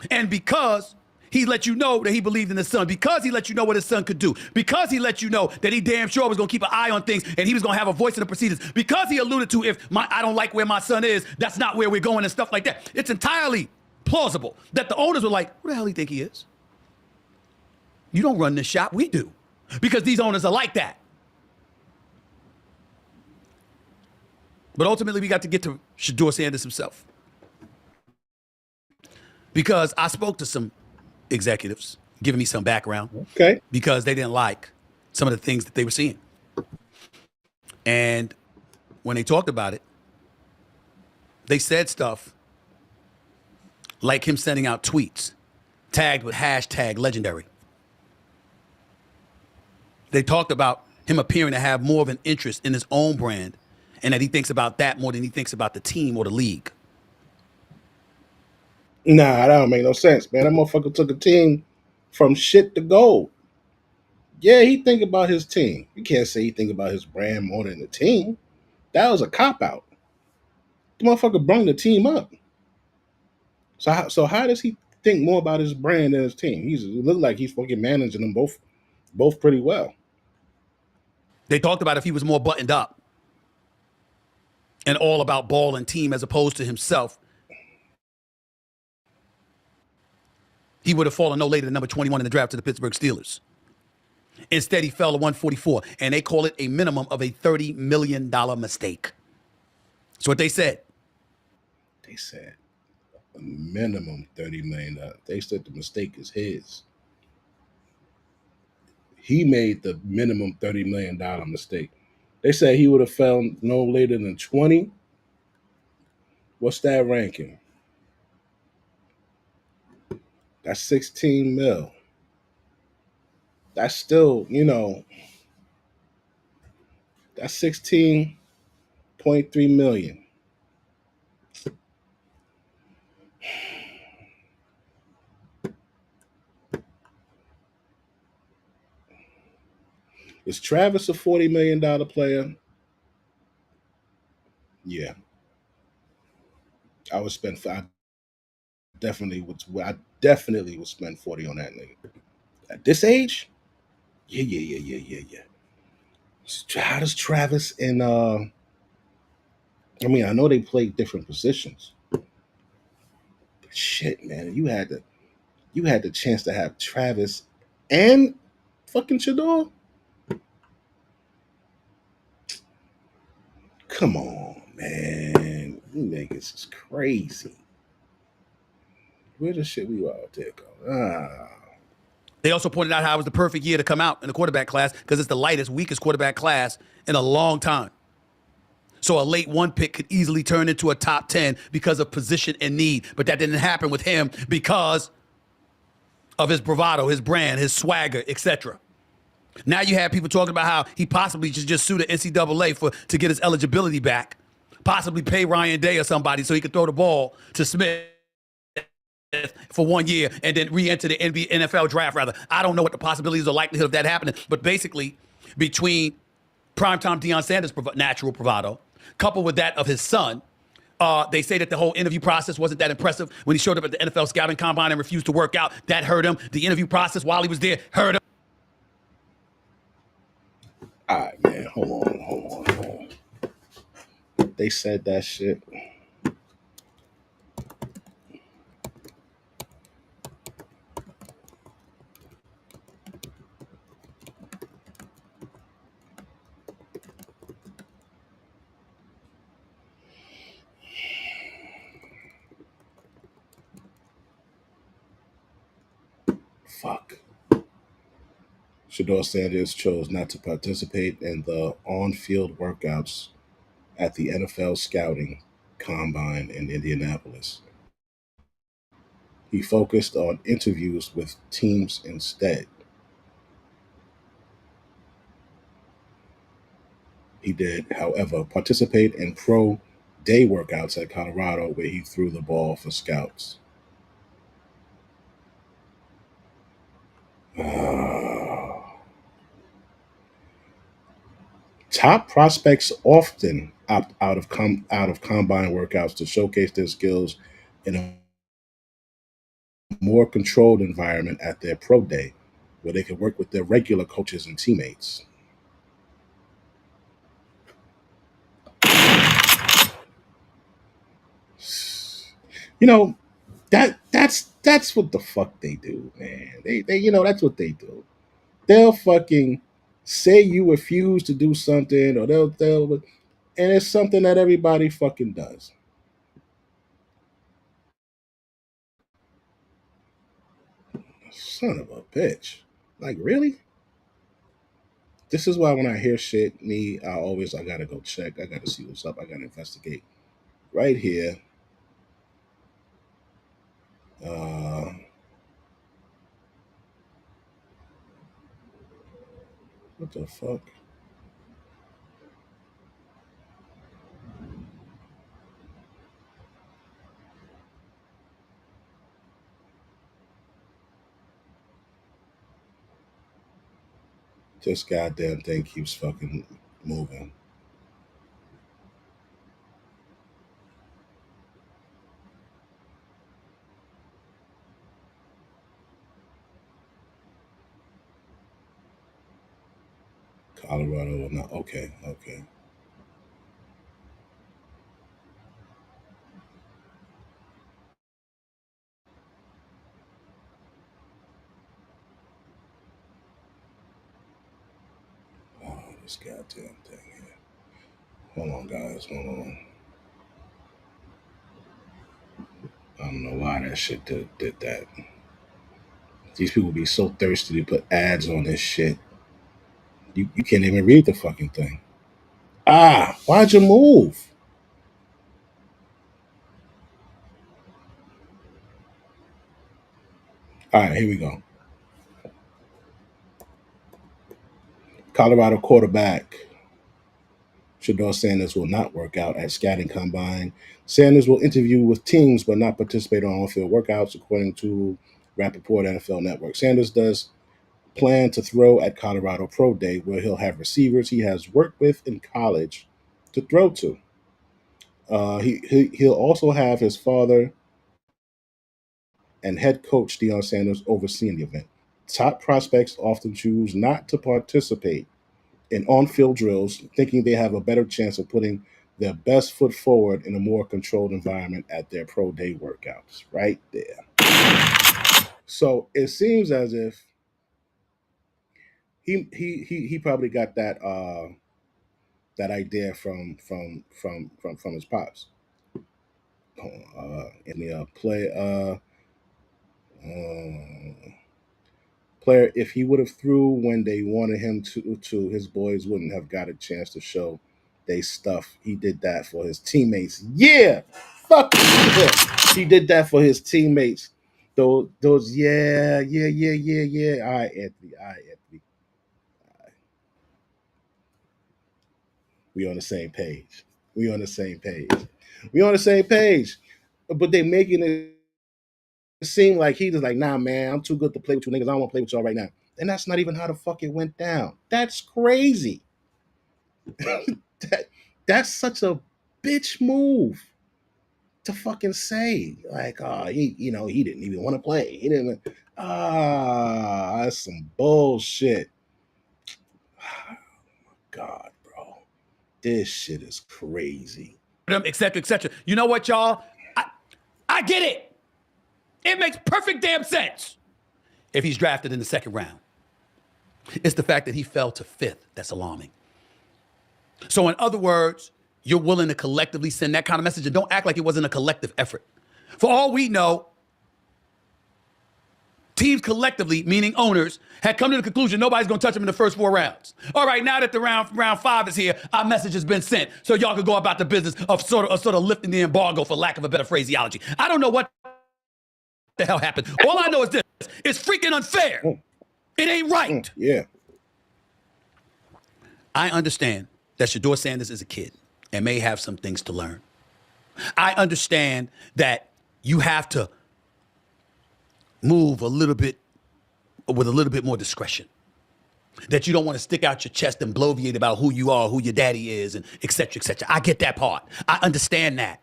And because he let you know that he believed in his son, because he let you know what his son could do, because he let you know that he damn sure was going to keep an eye on things and he was going to have a voice in the proceedings, because he alluded to, I don't like where my son is, that's not where we're going and stuff like that. It's entirely plausible that the owners were like, who the hell do you think he is? You don't run this shop, we do. Because these owners are like that. But ultimately, we got to get to Shedeur Sanders himself. because I spoke to some executives, giving me some background, Okay. because they didn't like some of the things that they were seeing. And when they talked about it, they said stuff like him sending out tweets tagged with hashtag legendary. They talked about him appearing to have more of an interest in his own brand and that he thinks about that more than he thinks about the team or the league. Nah, that don't make no sense, man. That motherfucker took a team from shit to gold. Yeah, he think about his team. You can't say he think about his brand more than the team. That was a cop out. The motherfucker brung the team up. So how does he think more about his brand than his team? It looked like he's fucking managing them both pretty well. They talked about if he was more buttoned up and all about ball and team as opposed to himself, he would have fallen no later than number 21 in the draft to the Pittsburgh Steelers. Instead, he fell to 144, and they call it a minimum of a $30 million mistake. That's what they said. They said a minimum $30 million. They said the mistake is his. He made the minimum $30 million mistake. They said he would have fell no later than 20. What's that ranking? That's 16 mil. That's still, that's 16.3 million. Is Travis a $40 million player? Yeah. I would spend I definitely would spend 40 on that nigga. At this age? Yeah. How does Travis and I know they played different positions. But shit, man, you had the chance to have Travis and fucking Shador? Come on, man. You niggas is crazy. Where the shit we out there go? They also pointed out how it was the perfect year to come out in the quarterback class because it's the lightest, weakest quarterback class in a long time. So a late 1 pick could easily turn into a top 10 because of position and need. But that didn't happen with him because of his bravado, his brand, his swagger, etc. Now you have people talking about how he possibly should just sue the NCAA to get his eligibility back, possibly pay Ryan Day or somebody so he could throw the ball to Smith for 1 year and then re-enter the NFL draft, rather. I don't know what the possibilities or likelihood of that happening, but basically between primetime Deion Sanders' natural bravado, coupled with that of his son, they say that the whole interview process wasn't that impressive when he showed up at the NFL scouting combine and refused to work out. That hurt him. The interview process while he was there hurt him. All right, man. Hold on. They said that shit. Fuck. Shador Sanders chose not to participate in the on-field workouts at the NFL scouting combine in Indianapolis. He focused on interviews with teams instead. He did, however, participate in pro day workouts at Colorado where he threw the ball for scouts. Top prospects often opt out of combine workouts to showcase their skills in a more controlled environment at their pro day, where they can work with their regular coaches and teammates. You know, that's what the fuck they do, man. They that's what they do. They'll fucking say you refuse to do something, or they'll and it's something that everybody fucking does. Son of a bitch. Like, really? This is why when I hear shit, I gotta go check. I gotta see what's up. I gotta investigate. Right here. Uh, what the fuck? This goddamn thing keeps fucking moving. Colorado will not. Okay, okay. Oh, this goddamn thing here. Hold on, guys. Hold on. I don't know why that shit did that. These people be so thirsty to put ads on this shit. You can't even read the fucking thing. Ah, why'd you move? All right, here we go. Colorado quarterback Shador Sanders will not work out at scouting combine. Sanders will interview with teams but not participate on on-field workouts, according to Rappaport NFL Network. Sanders does plan to throw at Colorado Pro Day, where he'll have receivers he has worked with in college to throw to. He'll also have his father and head coach Deion Sanders overseeing the event. Top prospects often choose not to participate in on-field drills, thinking they have a better chance of putting their best foot forward in a more controlled environment at their pro day workouts. Right there. So it seems as if he probably got that idea from his pops. In the player, if he would have threw when they wanted him to, his boys wouldn't have got a chance to show they stuff. He did that for his teammates. Yeah, fuck yeah. He did that for his teammates. Those yeah. All right, Anthony. All right, Anthony. We on the same page. We on the same page. We on the same page. But they making it seem like he was like, nah, man, I'm too good to play with you niggas. I don't want to play with y'all right now. And that's not even how the fuck it went down. That's crazy. That's such a bitch move to fucking say. Like, he didn't even want to play. He didn't. That's some bullshit. God, bro, this shit is crazy. Et cetera, et cetera. You know what, y'all? I get it. It makes perfect damn sense if he's drafted in the second round. It's the fact that he fell to fifth that's alarming. So in other words, you're willing to collectively send that kind of message and don't act like it wasn't a collective effort. For all we know, teams collectively, meaning owners, had come to the conclusion nobody's going to touch him in the first 4 rounds. All right, now that the round 5 is here, our message has been sent, so y'all can go about the business of sort of lifting the embargo, for lack of a better phraseology. I don't know what the hell happened. All I know is this: it's freaking unfair. It ain't right. Yeah. I understand that Shador Sanders is a kid and may have some things to learn. I understand that you have to move with a little bit more discretion. That you don't want to stick out your chest and bloviate about who you are, who your daddy is, and et cetera, et cetera. I get that part. I understand that.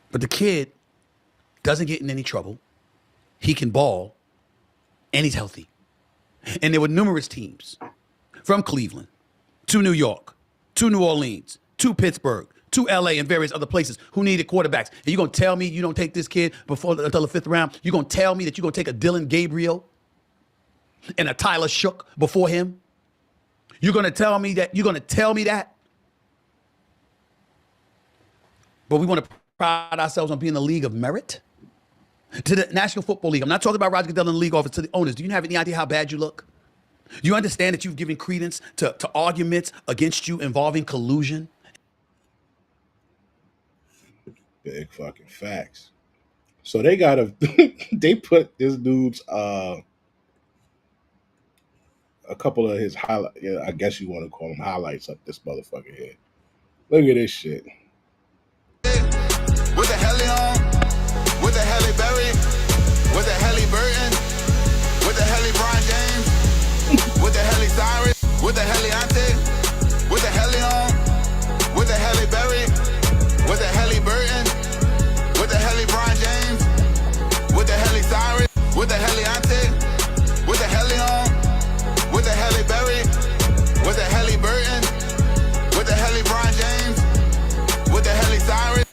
But the kid doesn't get in any trouble. He can ball, and he's healthy. And there were numerous teams from Cleveland to New York to New Orleans to Pittsburgh to LA and various other places who needed quarterbacks. And you're going to tell me you don't take this kid until the 5th round? You're going to tell me that you're going to take a Dylan Gabriel and a Tyler Shook before him? You're going to tell me that? But we want to pride ourselves on being a league of merit? To the National Football League. I'm not talking about Roger Goodell in the league office, to the owners. Do you have any idea how bad you look? Do you understand that you've given credence to arguments against you involving collusion? Big fucking facts. So they gotta they put this dude's a couple of his highlight, yeah, I guess you want to call them highlights up this motherfucker here. Look at this shit. With the heli on, with the heli Berry, with the heli Burton, with the heli Brian James, with the heli Cyrus, with the heli Ante, with the heli on, with the heli Berry, with the heli Burton, with the heli Brian James, with the heli Cyrus, with the heli Ante, with the heli on, with the heli Berry, with the heli Burton, with the heli Brian James, with the heli Cyrus.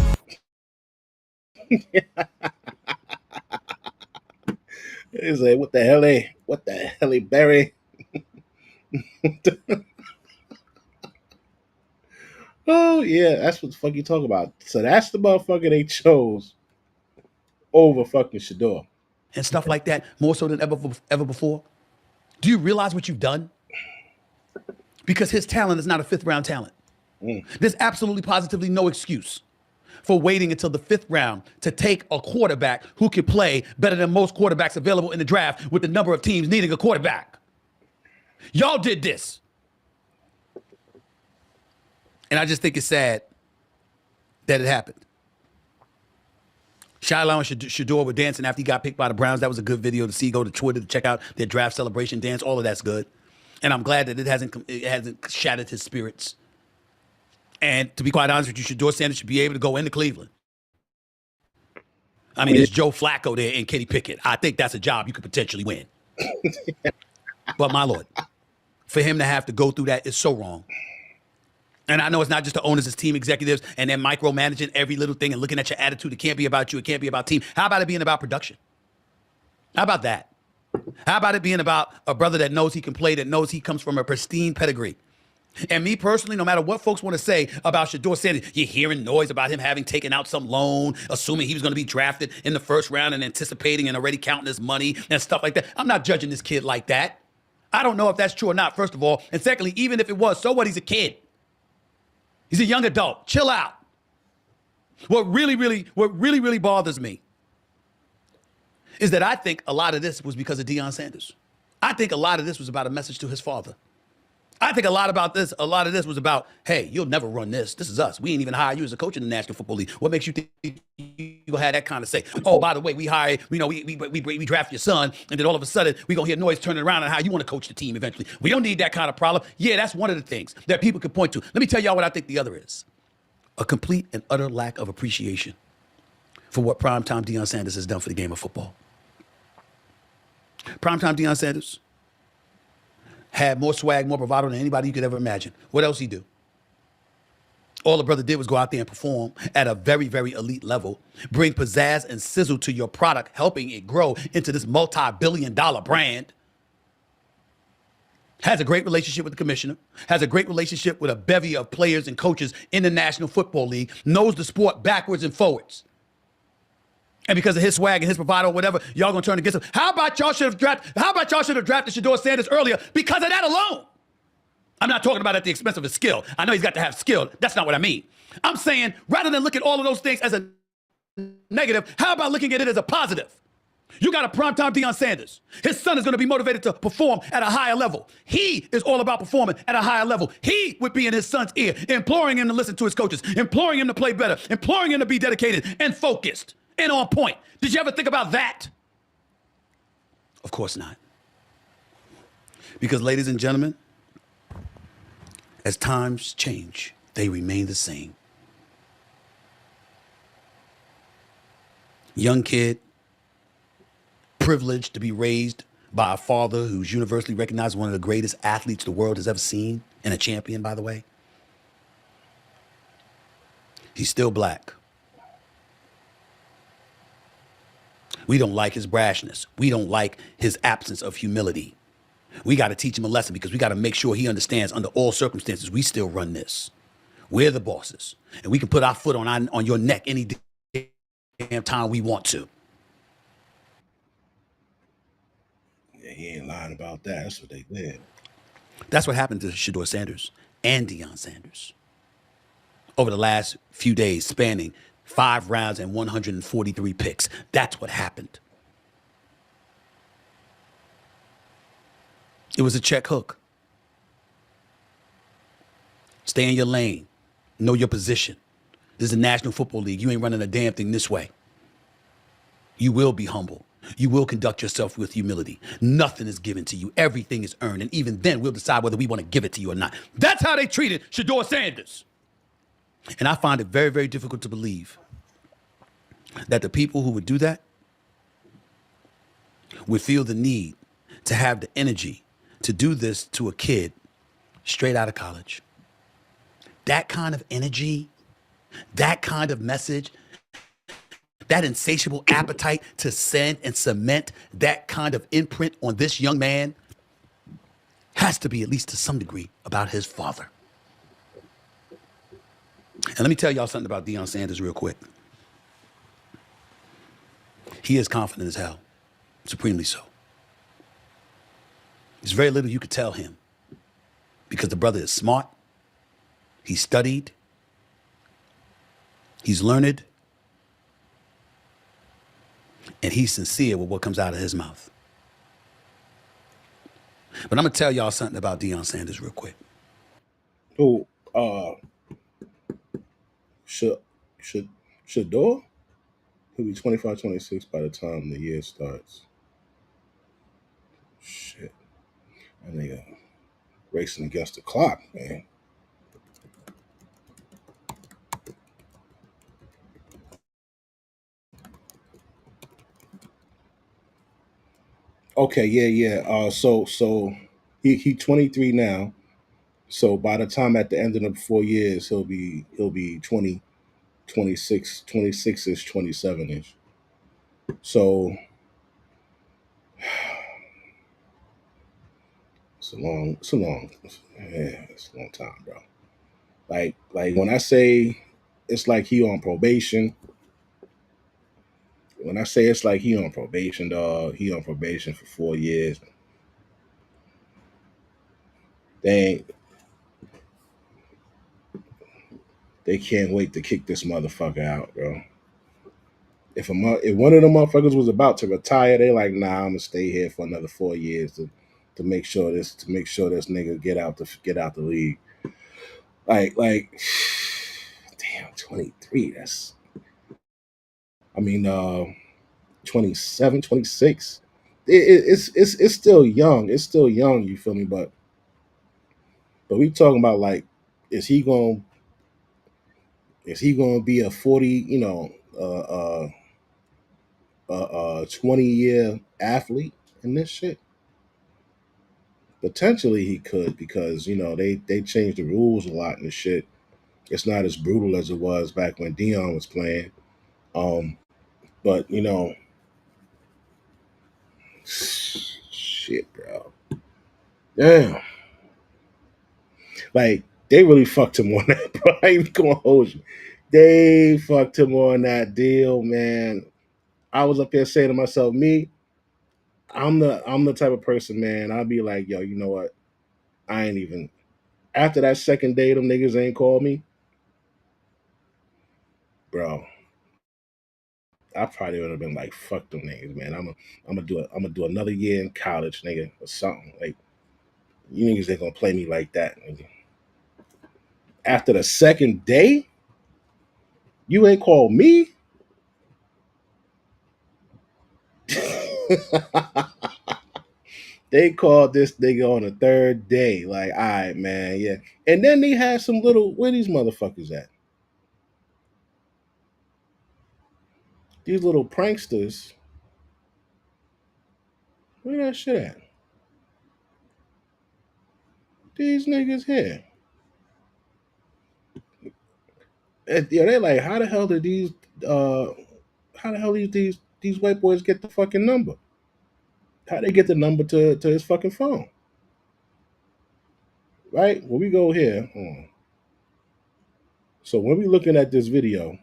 He's like, what the hell, Barry? Oh yeah, that's what the fuck you talking about. So that's the motherfucker they chose over fucking Shador. And stuff like that, more so than ever before. Do you realize what you've done? Because his talent is not a fifth round talent. There's absolutely positively no excuse for waiting until the fifth round to take a quarterback who can play better than most quarterbacks available in the draft with the number of teams needing a quarterback. Y'all did this. And I just think it's sad that it happened. Shiloh and Shador were dancing after he got picked by the Browns. That was a good video to see. Go to Twitter to check out their draft celebration dance. All of that's good. And I'm glad that it hasn't shattered his spirits. And to be quite honest with you, Shador Sanders should be able to go into Cleveland. I mean, there's Joe Flacco there and Kenny Pickett. I think that's a job you could potentially win. But my Lord, for him to have to go through that is so wrong. And I know it's not just the owners, it's team executives, and they're micromanaging every little thing and looking at your attitude. It can't be about you. It can't be about team. How about it being about production? How about that? How about it being about a brother that knows he can play, that knows he comes from a pristine pedigree? And me personally, no matter what folks want to say about Shador Sanders, you're hearing noise about him having taken out some loan, assuming he was going to be drafted in the first round and anticipating and already counting his money and stuff like that. I'm not judging this kid like that. I don't know if that's true or not, first of all. And secondly, even if it was, so what? He's a kid. He's a young adult. Chill out. What really bothers me is that I think a lot of this was because of Deion Sanders. I think a lot of this was about a message to his father. I think a lot of this was about, hey, you'll never run this. This is us. We ain't even hire you as a coach in the National Football League. What makes you think you'll have that kind of say? Oh, by the way, we draft your son, and then all of a sudden, we're going to hear noise turning around on how you want to coach the team eventually. We don't need that kind of problem. Yeah, that's one of the things that people can point to. Let me tell y'all what I think the other is. A complete and utter lack of appreciation for what primetime Deion Sanders has done for the game of football. Primetime Deion Sanders had more swag, more bravado than anybody you could ever imagine. What else he do? All the brother did was go out there and perform at a very, very elite level, bring pizzazz and sizzle to your product, helping it grow into this multi-billion-dollar brand. Has a great relationship with the commissioner, has a great relationship with a bevy of players and coaches in the National Football League, knows the sport backwards and forwards. And because of his swag and his bravado or whatever, y'all gonna turn against him. How about y'all should have drafted Shador Sanders earlier because of that alone? I'm not talking about at the expense of his skill. I know he's got to have skill. That's not what I mean. I'm saying rather than look at all of those things as a negative, how about looking at it as a positive? You got a primetime Deion Sanders. His son is going to be motivated to perform at a higher level. He is all about performing at a higher level. He would be in his son's ear, imploring him to listen to his coaches, imploring him to play better, imploring him to be dedicated and focused and on point. Did you ever think about that? Of course not. Because, ladies and gentlemen, as times change, they remain the same. Young kid, privileged to be raised by a father who's universally recognized as one of the greatest athletes the world has ever seen, and a champion, by the way. He's still black. We don't like his brashness. We don't like his absence of humility. We got to teach him a lesson because we got to make sure he understands under all circumstances, we still run this. We're the bosses. And we can put our foot on your neck any damn time we want to. Yeah, he ain't lying about that. That's what they did. That's what happened to Shedeur Sanders and Deion Sanders over the last few days, spanning 5 rounds and 143 picks. That's what happened. It was a check hook. Stay in your lane. Know your position. This is the National Football League. You ain't running a damn thing this way. You will be humble. You will conduct yourself with humility. Nothing is given to you. Everything is earned. And even then, we'll decide whether we want to give it to you or not. That's how they treated Shedeur Sanders. And I find it very, very difficult to believe that the people who would do that would feel the need to have the energy to do this to a kid straight out of college. That kind of energy, that kind of message, that insatiable appetite to send and cement that kind of imprint on this young man has to be, at least to some degree, about his father. And let me tell y'all something about Deion Sanders real quick. He is confident as hell, supremely so. There's very little you could tell him because the brother is smart, he's studied, he's learned, and he's sincere with what comes out of his mouth. But I'm gonna tell y'all something about Deion Sanders real quick. Who? Shedeur? He'll be 25, 26 by the time the year starts. Shit. That nigga racing against the clock, man. Okay, yeah. So he 23 now. So by the time at the end of the 4 years, he'll be 20, 26, 26-ish, 27-ish. So it's a long time, bro. Like when I say it's like he on probation. When I say it's like he on probation, dog, he on probation for 4 years. They can't wait to kick this motherfucker out, bro. If one of them motherfuckers was about to retire, they like, nah, I'm gonna stay here for another 4 years to make sure this nigga get out the league. Like damn, 23. That's, I mean, 27, 26. It's still young. It's still young. You feel me? But we talking about, like, is he gonna be a 40? 20-year athlete in this shit? Potentially he could, because they changed the rules a lot and shit. It's not as brutal as it was back when Deion was playing. But shit, bro. Damn. Like, they really fucked him on that, bro. I ain't gonna hold you. They fucked him on that deal, man. I was up there saying to myself, I'm the type of person, man. I'll be like, yo, you know what? I ain't even, after that second day, them niggas ain't called me, bro. I probably would have been like, fuck them niggas, man. I'm gonna do another year in college, nigga, or something. Like, you niggas ain't gonna play me like that, nigga. After the second day, you ain't called me. They called this nigga on the third day. Like, all right, man, yeah. And then they had some little, where these motherfuckers at? These little pranksters. Where that shit at? These niggas here. And, yeah, they like, how the hell did these white boys get the fucking number? How they get the number to his fucking phone? Right? When we go here, so when we looking at this video,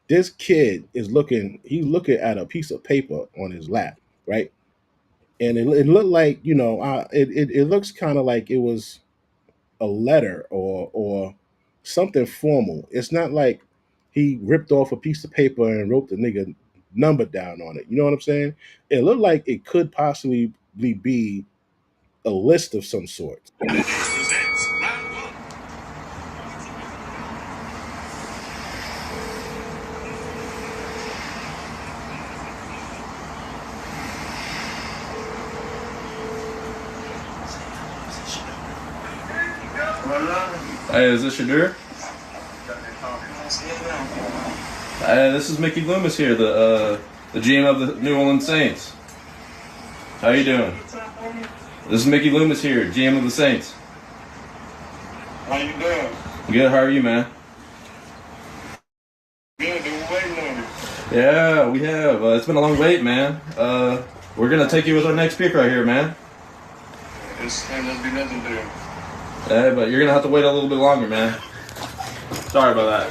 this kid is he's looking at a piece of paper on his lap, right? And it looked like, it looks kind of like it was a letter or something formal. It's not like he ripped off a piece of paper and wrote the nigga number down on it. You know what I'm saying? It looked like it could possibly be a list of some sort. Hey, is this Shadur? Hey, this is Mickey Loomis here, the GM of the New Orleans Saints. How you doing? This is Mickey Loomis here, GM of the Saints. How you doing? Good, how are you, man? Good, been waiting on you. Yeah, we have. It's been a long wait, man. We're gonna take you with our next pick right here, man. It's ain't gonna be nothing there. Hey, but you're gonna have to wait a little bit longer, man. Sorry about that.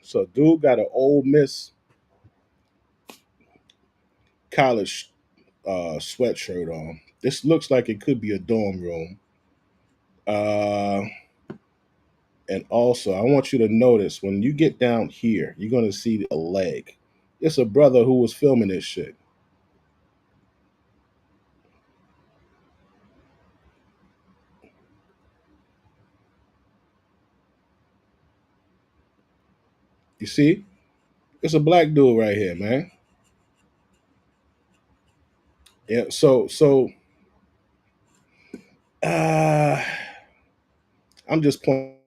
So dude got an Ole Miss college sweatshirt on. This looks like it could be a dorm room. And also, I want you to notice when you get down here, you're going to see a leg. It's a brother who was filming this shit. You see? It's a black dude right here, man. Yeah, so I'm just pointing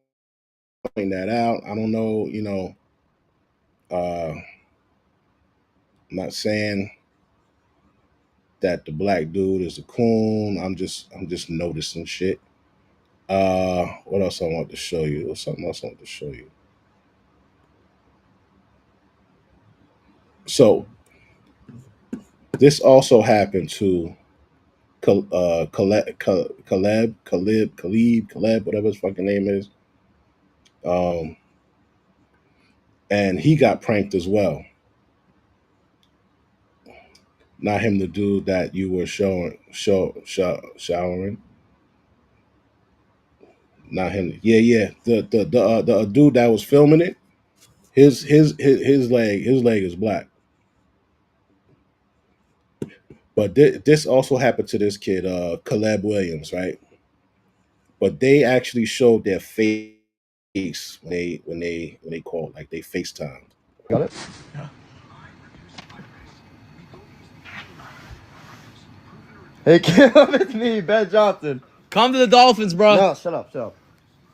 that out. I don't know, I'm not saying that the black dude is a coon. I'm just noticing shit. What else I want to show you? There's something else I want to show you. So this also happened to Caleb, whatever his fucking name is. And he got pranked as well. Not him, the dude that you were showering. Not him. Yeah. The dude that was filming it. His leg is black. But this also happened to this kid, Caleb Williams, right? But they actually showed their face when they called, like they FaceTime. Got it? Yeah. Hey, Caleb, it's me, Ben Johnson. Come to the Dolphins, bro. No, shut up.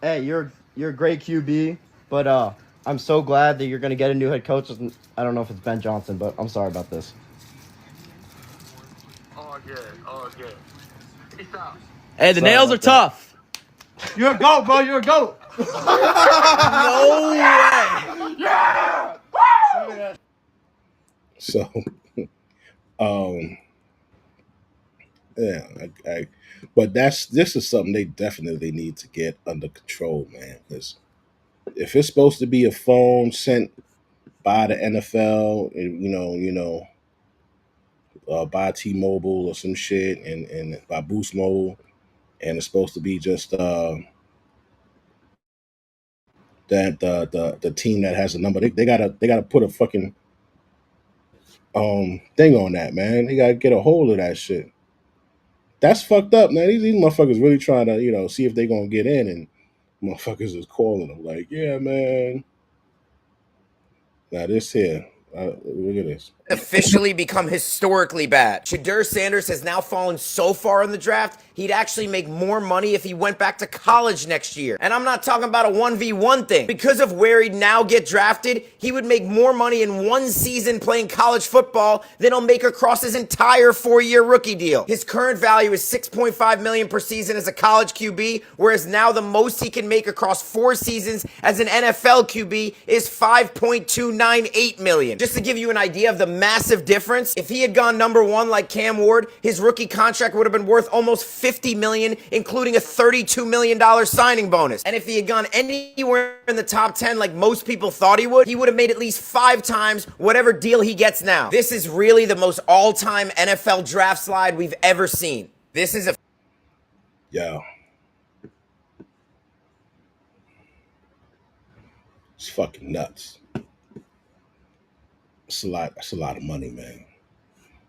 Hey, you're a great QB, but I'm so glad that you're gonna get a new head coach. I don't know if it's Ben Johnson, but I'm sorry about this. All good. Peace out. Hey, the nails are tough. You're a goat, bro. You're a goat. No way. Yeah. So, yeah, but this is something they definitely need to get under control, man. Because if it's supposed to be a phone sent by the NFL, by T-Mobile or some shit, and by Boost Mobile, and it's supposed to be just that the team that has a number, they gotta put a fucking thing on that, man. They gotta get a hold of that shit. That's fucked up, man. These motherfuckers really trying to, see if they gonna get in, and motherfuckers is calling them like, yeah, man. Now this here, look at this. Officially become historically bad. Shadur Sanders has now fallen so far in the draft, he'd actually make more money if he went back to college next year. And I'm not talking about a 1v1 thing. Because of where he'd now get drafted, he would make more money in one season playing college football than he'll make across his entire 4-year rookie deal. His current value is $6.5 million per season as a college QB, whereas now the most he can make across 4 seasons as an NFL QB is $5.298 million. Just to give you an idea of the massive difference. If he had gone #1 like Cam Ward, his rookie contract would have been worth almost $50 million, including a $32 million signing bonus. And if he had gone anywhere in the top 10 like most people thought he would have made at least 5 times whatever deal he gets now. This is really the most all-time NFL draft slide we've ever seen. This is a... Yo. It's fucking nuts. That's a lot of money, man.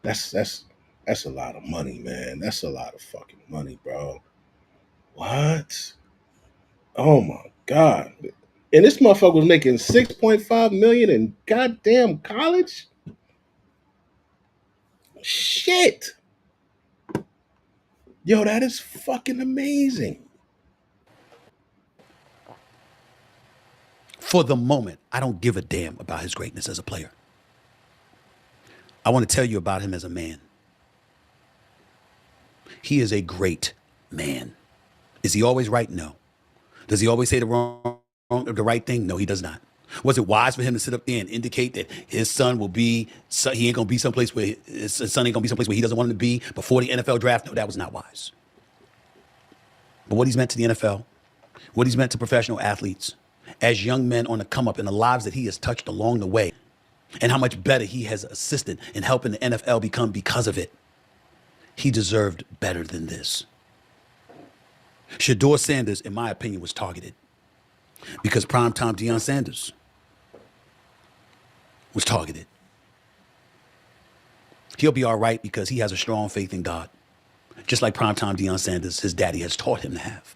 That's a lot of money, man. That's a lot of fucking money, bro. What? Oh my God. And this motherfucker was making $6.5 million in goddamn college? Shit. Yo, that is fucking amazing. For the moment, I don't give a damn about his greatness as a player. I want to tell you about him as a man. He is a great man. Is he always right? No. Does he always say the right thing? No, he does not. Was it wise for him to sit up there and indicate that his son will be, he ain't gonna be someplace where his son ain't gonna be someplace where he doesn't want him to be before the NFL draft? No, that was not wise. But what he's meant to the NFL, what he's meant to professional athletes, as young men on the come up, in the lives that he has touched along the way, and how much better he has assisted in helping the NFL become because of it. He deserved better than this. Shedeur Sanders, in my opinion, was targeted because primetime Deion Sanders was targeted. He'll be all right because he has a strong faith in God, just like primetime Deion Sanders, his daddy, has taught him to have.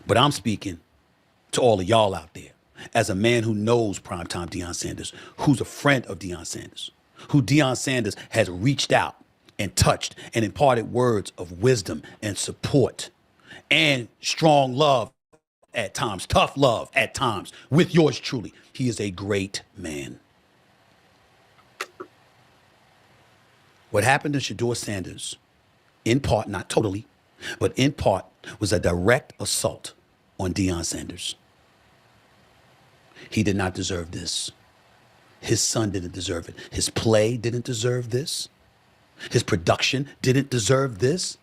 But I'm speaking to all of y'all out there as a man who knows primetime Deion Sanders, who's a friend of Deion Sanders, who Deion Sanders has reached out and touched and imparted words of wisdom and support and strong love at times, tough love at times, with yours truly. He is a great man. What happened to Shedeur Sanders, in part, not totally, but in part, was a direct assault on Deion Sanders. He did not deserve this. His son didn't deserve it. His play didn't deserve this. His production didn't deserve this.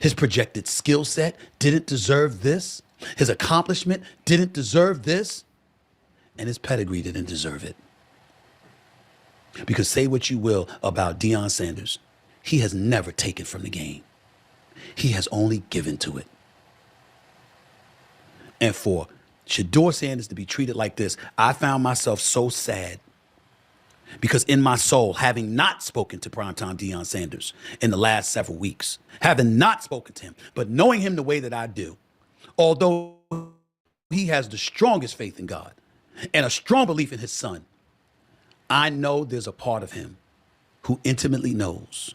His projected skill set didn't deserve this. His accomplishment didn't deserve this. And his pedigree didn't deserve it. Because say what you will about Deion Sanders, he has never taken from the game. He has only given to it. And for Shedeur Sanders to be treated like this, I found myself so sad. Because in my soul, having not spoken to primetime Deion Sanders in the last several weeks, having not spoken to him, but knowing him the way that I do, although he has the strongest faith in God and a strong belief in his son, I know there's a part of him who intimately knows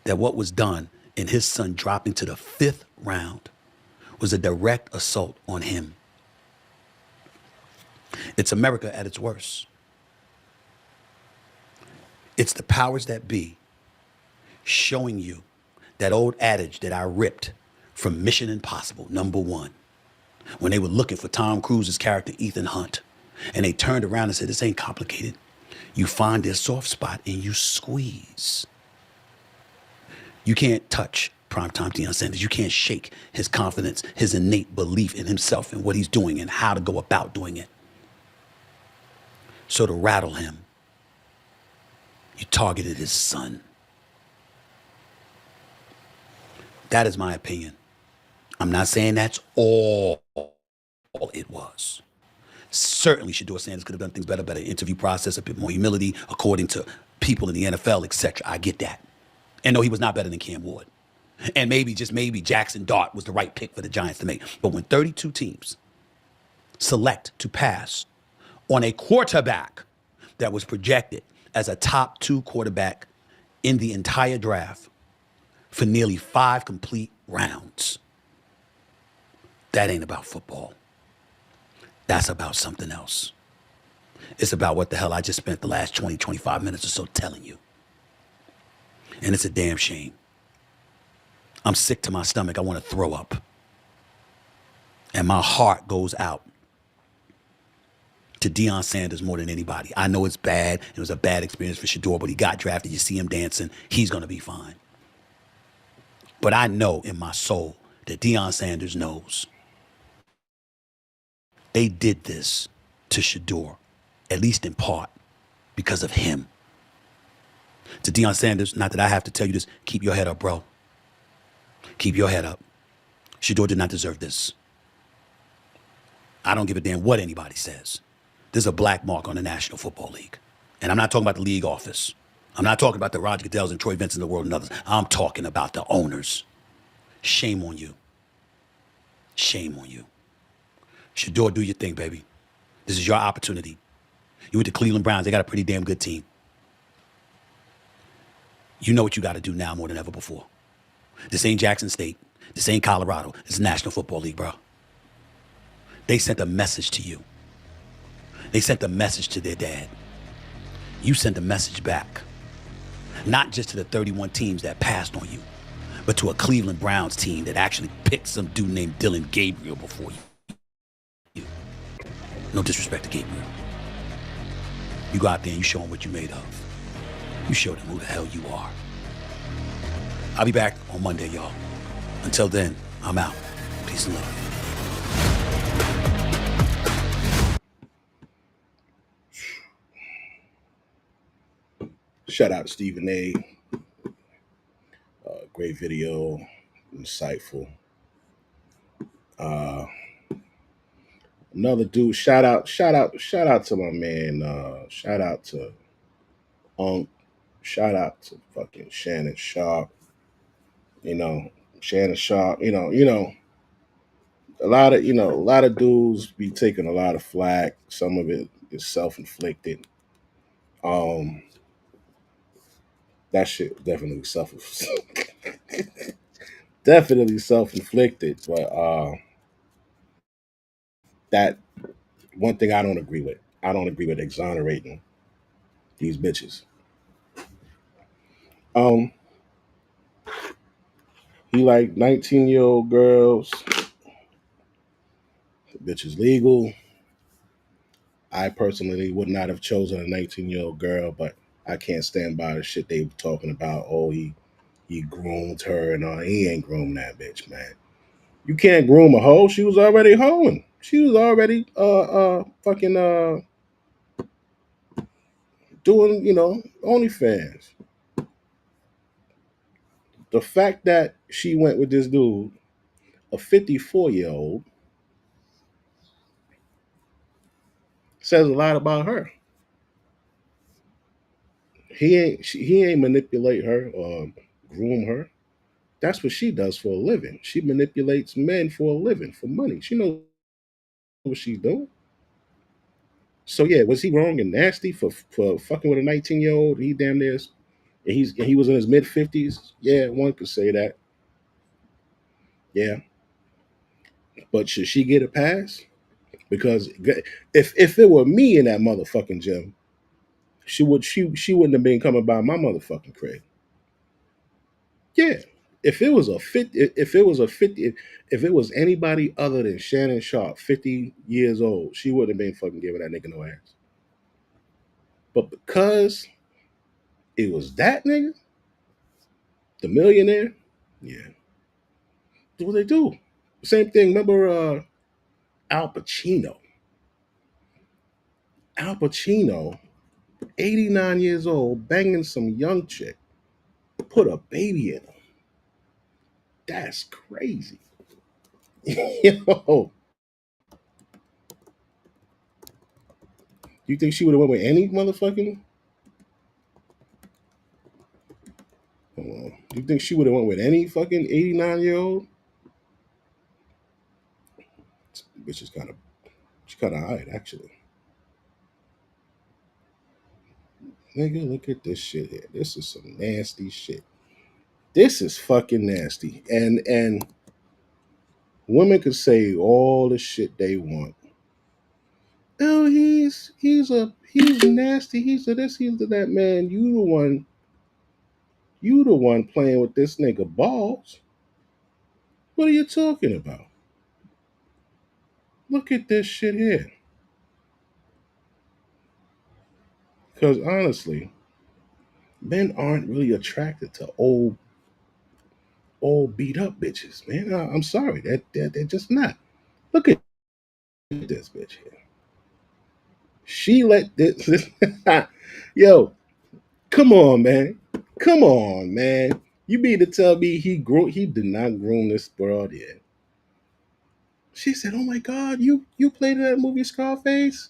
that what was done in his son dropping to the 5th round was a direct assault on him. It's America at its worst. It's the powers that be showing you that old adage that I ripped from Mission Impossible #1, when they were looking for Tom Cruise's character, Ethan Hunt, and they turned around and said, this ain't complicated. You find their soft spot and you squeeze. You can't touch primetime Deion Sanders. You can't shake his confidence, his innate belief in himself and what he's doing and how to go about doing it. So to rattle him, you targeted his son. That is my opinion. I'm not saying that's all it was. Certainly Shedeur Sanders could have done things better interview process, a bit more humility, according to people in the NFL, etc. I get that. And no, he was not better than Cam Ward. And maybe, just maybe, Jackson Dart was the right pick for the Giants to make. But when 32 teams select to pass on a quarterback that was projected as a top 2 quarterback in the entire draft for nearly 5 complete rounds, that ain't about football. That's about something else. It's about what the hell I just spent the last 20, 25 minutes or so telling you. And it's a damn shame. I'm sick to my stomach. I want to throw up. And my heart goes out to Deion Sanders more than anybody. I know it's bad. It was a bad experience for Shador, but he got drafted. You see him dancing. He's going to be fine. But I know in my soul that Deion Sanders knows they did this to Shador, at least in part, because of him. To Deion Sanders, not that I have to tell you this, keep your head up, bro. Keep your head up. Shador did not deserve this. I don't give a damn what anybody says. There's a black mark on the National Football League. And I'm not talking about the league office. I'm not talking about the Roger Goodells and Troy Vincent of the world and others. I'm talking about the owners. Shame on you. Shame on you. Shador, do your thing, baby. This is your opportunity. You went to Cleveland Browns. They got a pretty damn good team. You know what you got to do now more than ever before. This ain't Jackson State. This ain't Colorado. This is National Football League, bro. They sent a message to you. They sent a message to their dad. You sent a message back. Not just to the 31 teams that passed on you, but to a Cleveland Browns team that actually picked some dude named Dylan Gabriel before you. No disrespect to Gabriel. You go out there and you show them what you're made of. You show them who the hell you are. I'll be back on Monday, y'all. Until then, I'm out. Peace and love. Shout out to Stephen A. Great video, insightful. Another dude. Shout out to my man. Shout out to Unk. Shout out to fucking Shannon Sharp. Shannon Sharp. A lot of dudes be taking a lot of flack. Some of it is self-inflicted. That shit definitely definitely self-inflicted. But that one thing I don't agree with. I don't agree with exonerating these bitches. He like 19-year-old girls. The bitch is legal. I personally would not have chosen a 19-year-old girl, but I can't stand by the shit they were talking about. Oh, he groomed her and all. He ain't groomed that bitch, man. You can't groom a hoe. She was already hoeing. She was already fucking doing, OnlyFans. The fact that she went with this dude, a 54-year-old, says a lot about her. He ain't manipulate her or groom her. That's what she does for a living. She manipulates men for a living, for money. She knows what she's doing. So yeah, was he wrong and nasty for fucking with a 19-year-old? He damn near, he was in his mid-50s. Yeah, one could say that. Yeah, but should she get a pass? Because if it were me in that motherfucking gym, she wouldn't have been coming by my motherfucking crib. Yeah. If it was a 50, if it was anybody other than Shannon Sharp, 50 years old, she wouldn't have been fucking giving that nigga no ass. But because it was that nigga, the millionaire, yeah. That's what they do. Same thing. Remember Al Pacino? Al Pacino, 89 years old, banging some young chick, put a baby in him. That's crazy. Yo. You think she would have went with any motherfucking? Hold on. Do you think she would have went with any fucking 89-year-old? Which is she's kind of alright, actually. Nigga, look at this shit here. This is some nasty shit. This is fucking nasty. And women could say all the shit they want. Oh, he's nasty. He's a this, he's a that. Man, you the one playing with this nigga balls. What are you talking about? Look at this shit here. Because honestly, men aren't really attracted to old beat up bitches, man. I'm sorry, they're just not. Look at this bitch here. She let this, yo, come on, man. Come on, man. You mean to tell me he did not groom this broad yet? She said, "Oh my God, you played in that movie Scarface?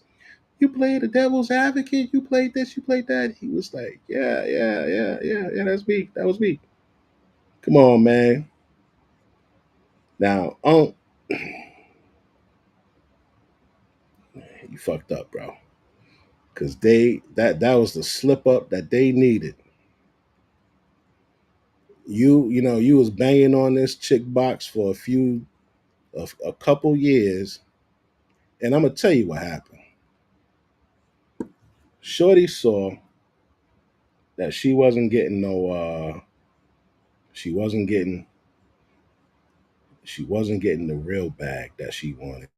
You played the Devil's Advocate? You played this? You played that?" He was like, "Yeah, yeah, yeah, yeah, yeah. That's me. That was me." Come on, man. Now, you fucked up, bro. Cause that was the slip up that they needed. You was banging on this chick box for a couple years, and I'm gonna tell you what happened. Shorty saw that she wasn't getting no she wasn't getting the real bag that she wanted.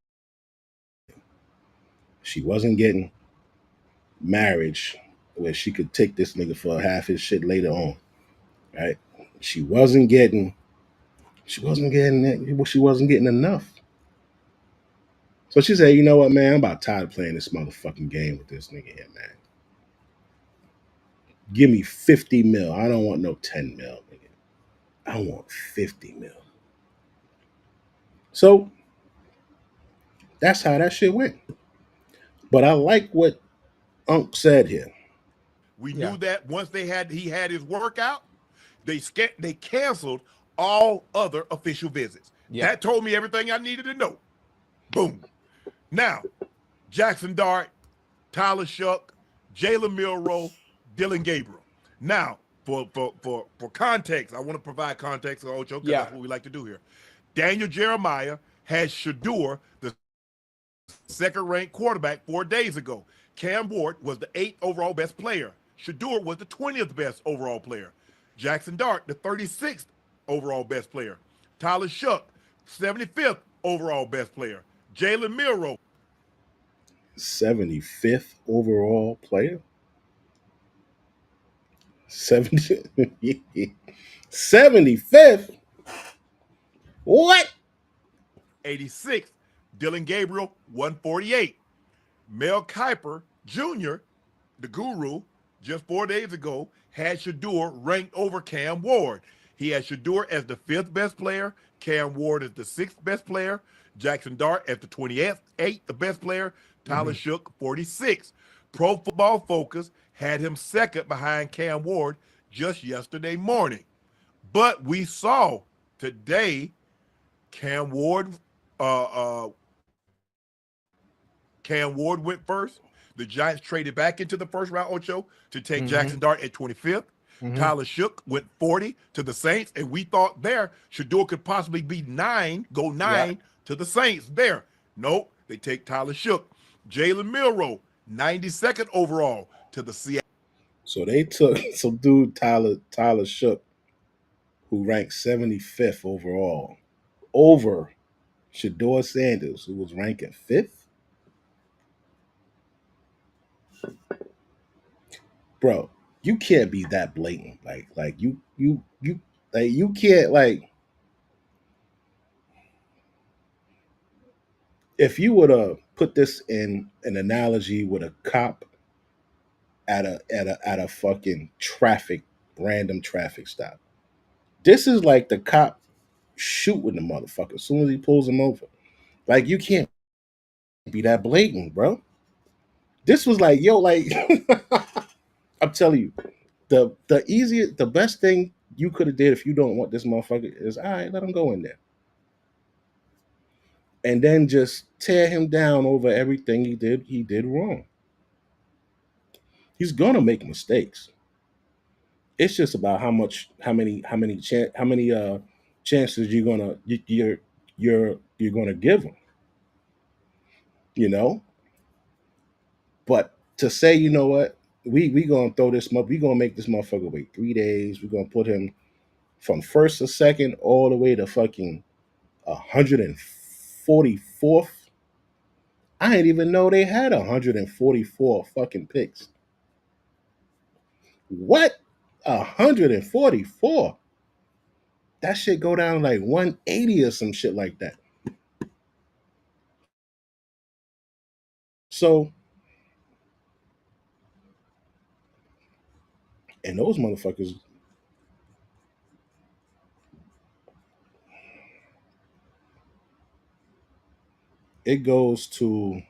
She wasn't getting marriage where she could take this nigga for half his shit later on. Right? She wasn't getting she wasn't getting enough. So she said, "You know what, man? I'm about tired of playing this motherfucking game with this nigga here, man. Give me 50 mil. I don't want no 10 mil, nigga. I want 50 mil." So that's how that shit went. But I like what Unc said here. We knew that once he had his workout, they canceled all other official visits. Yeah. That told me everything I needed to know. Boom. Now, Jackson Dart, Tyler Shuck, Jalen Milroe, Dylan Gabriel. Now, for context, I want to provide context to Ocho because that's what we like to do here. Daniel Jeremiah had Shador, the second-ranked quarterback, 4 days ago. Cam Ward was the 8th overall best player. Shador was the 20th best overall player. Jackson Dart, the 36th overall best player. Tyler Shuck, 75th overall best player. Jalen Milroe, 75th overall player. 75th? What? 86th. Dylan Gabriel, 148. Mel Kiper Jr., the guru, just 4 days ago, had Shador ranked over Cam Ward. He had Shador as the 5th best player, Cam Ward as the 6th best player, Jackson Dart as the 28th best player, Tyler Shook 46th. Pro Football Focus had him second behind Cam Ward just yesterday morning. But we saw today Cam Ward went first. The Giants traded back into the first round, Ocho, to take Jackson Dart at 25th. Tyler Shook went 40 to the Saints, and we thought there Shador could possibly be go 9 to the Saints there. Nope, they take Tyler Shook. Jalen Milroe, 92nd overall to the Seattle. So they took some dude Tyler Shook, who ranked 75th overall, over Shador Sanders, who was ranking 5th. Bro, you can't be that blatant. Like you like you can't like if you would have put this in an analogy with a cop at a fucking random traffic stop. This is like the cop shooting the motherfucker as soon as he pulls him over. Like you can't be that blatant, bro. This was like, yo, like I'm telling you, the best thing you could have did if you don't want this motherfucker is, all right, let him go in there. And then just tear him down over everything he did wrong. He's gonna make mistakes. It's just about how many chances you're gonna give him. You know, but to say, you know what, we gonna we gonna make this motherfucker wait 3 days. We're gonna put him from first to second all the way to fucking 144th. I didn't even know they had 144 fucking picks. What? 144. That shit go down like 180 or some shit like that. So, and those motherfuckers, it goes to,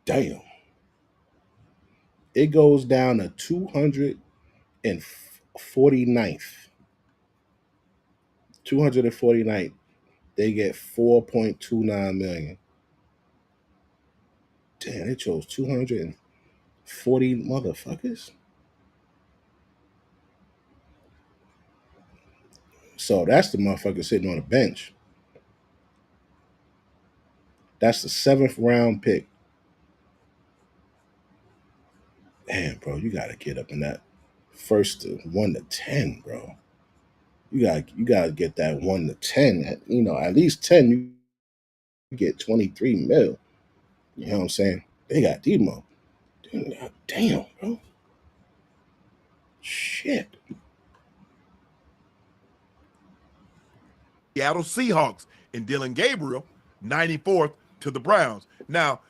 damn, it goes down to 249th. 249th. They get 4.29 million. Damn, they chose 240 motherfuckers. So that's the motherfucker sitting on the bench. That's the 7th round pick. Damn, bro, you gotta get up in that first to 1 to 10, bro. You gotta get that 1 to 10. At least 10, you get 23 mil. You know what I'm saying? They got Demo. Damn, bro. Shit. Seattle Seahawks and Dylan Gabriel, 94th to the Browns. Now,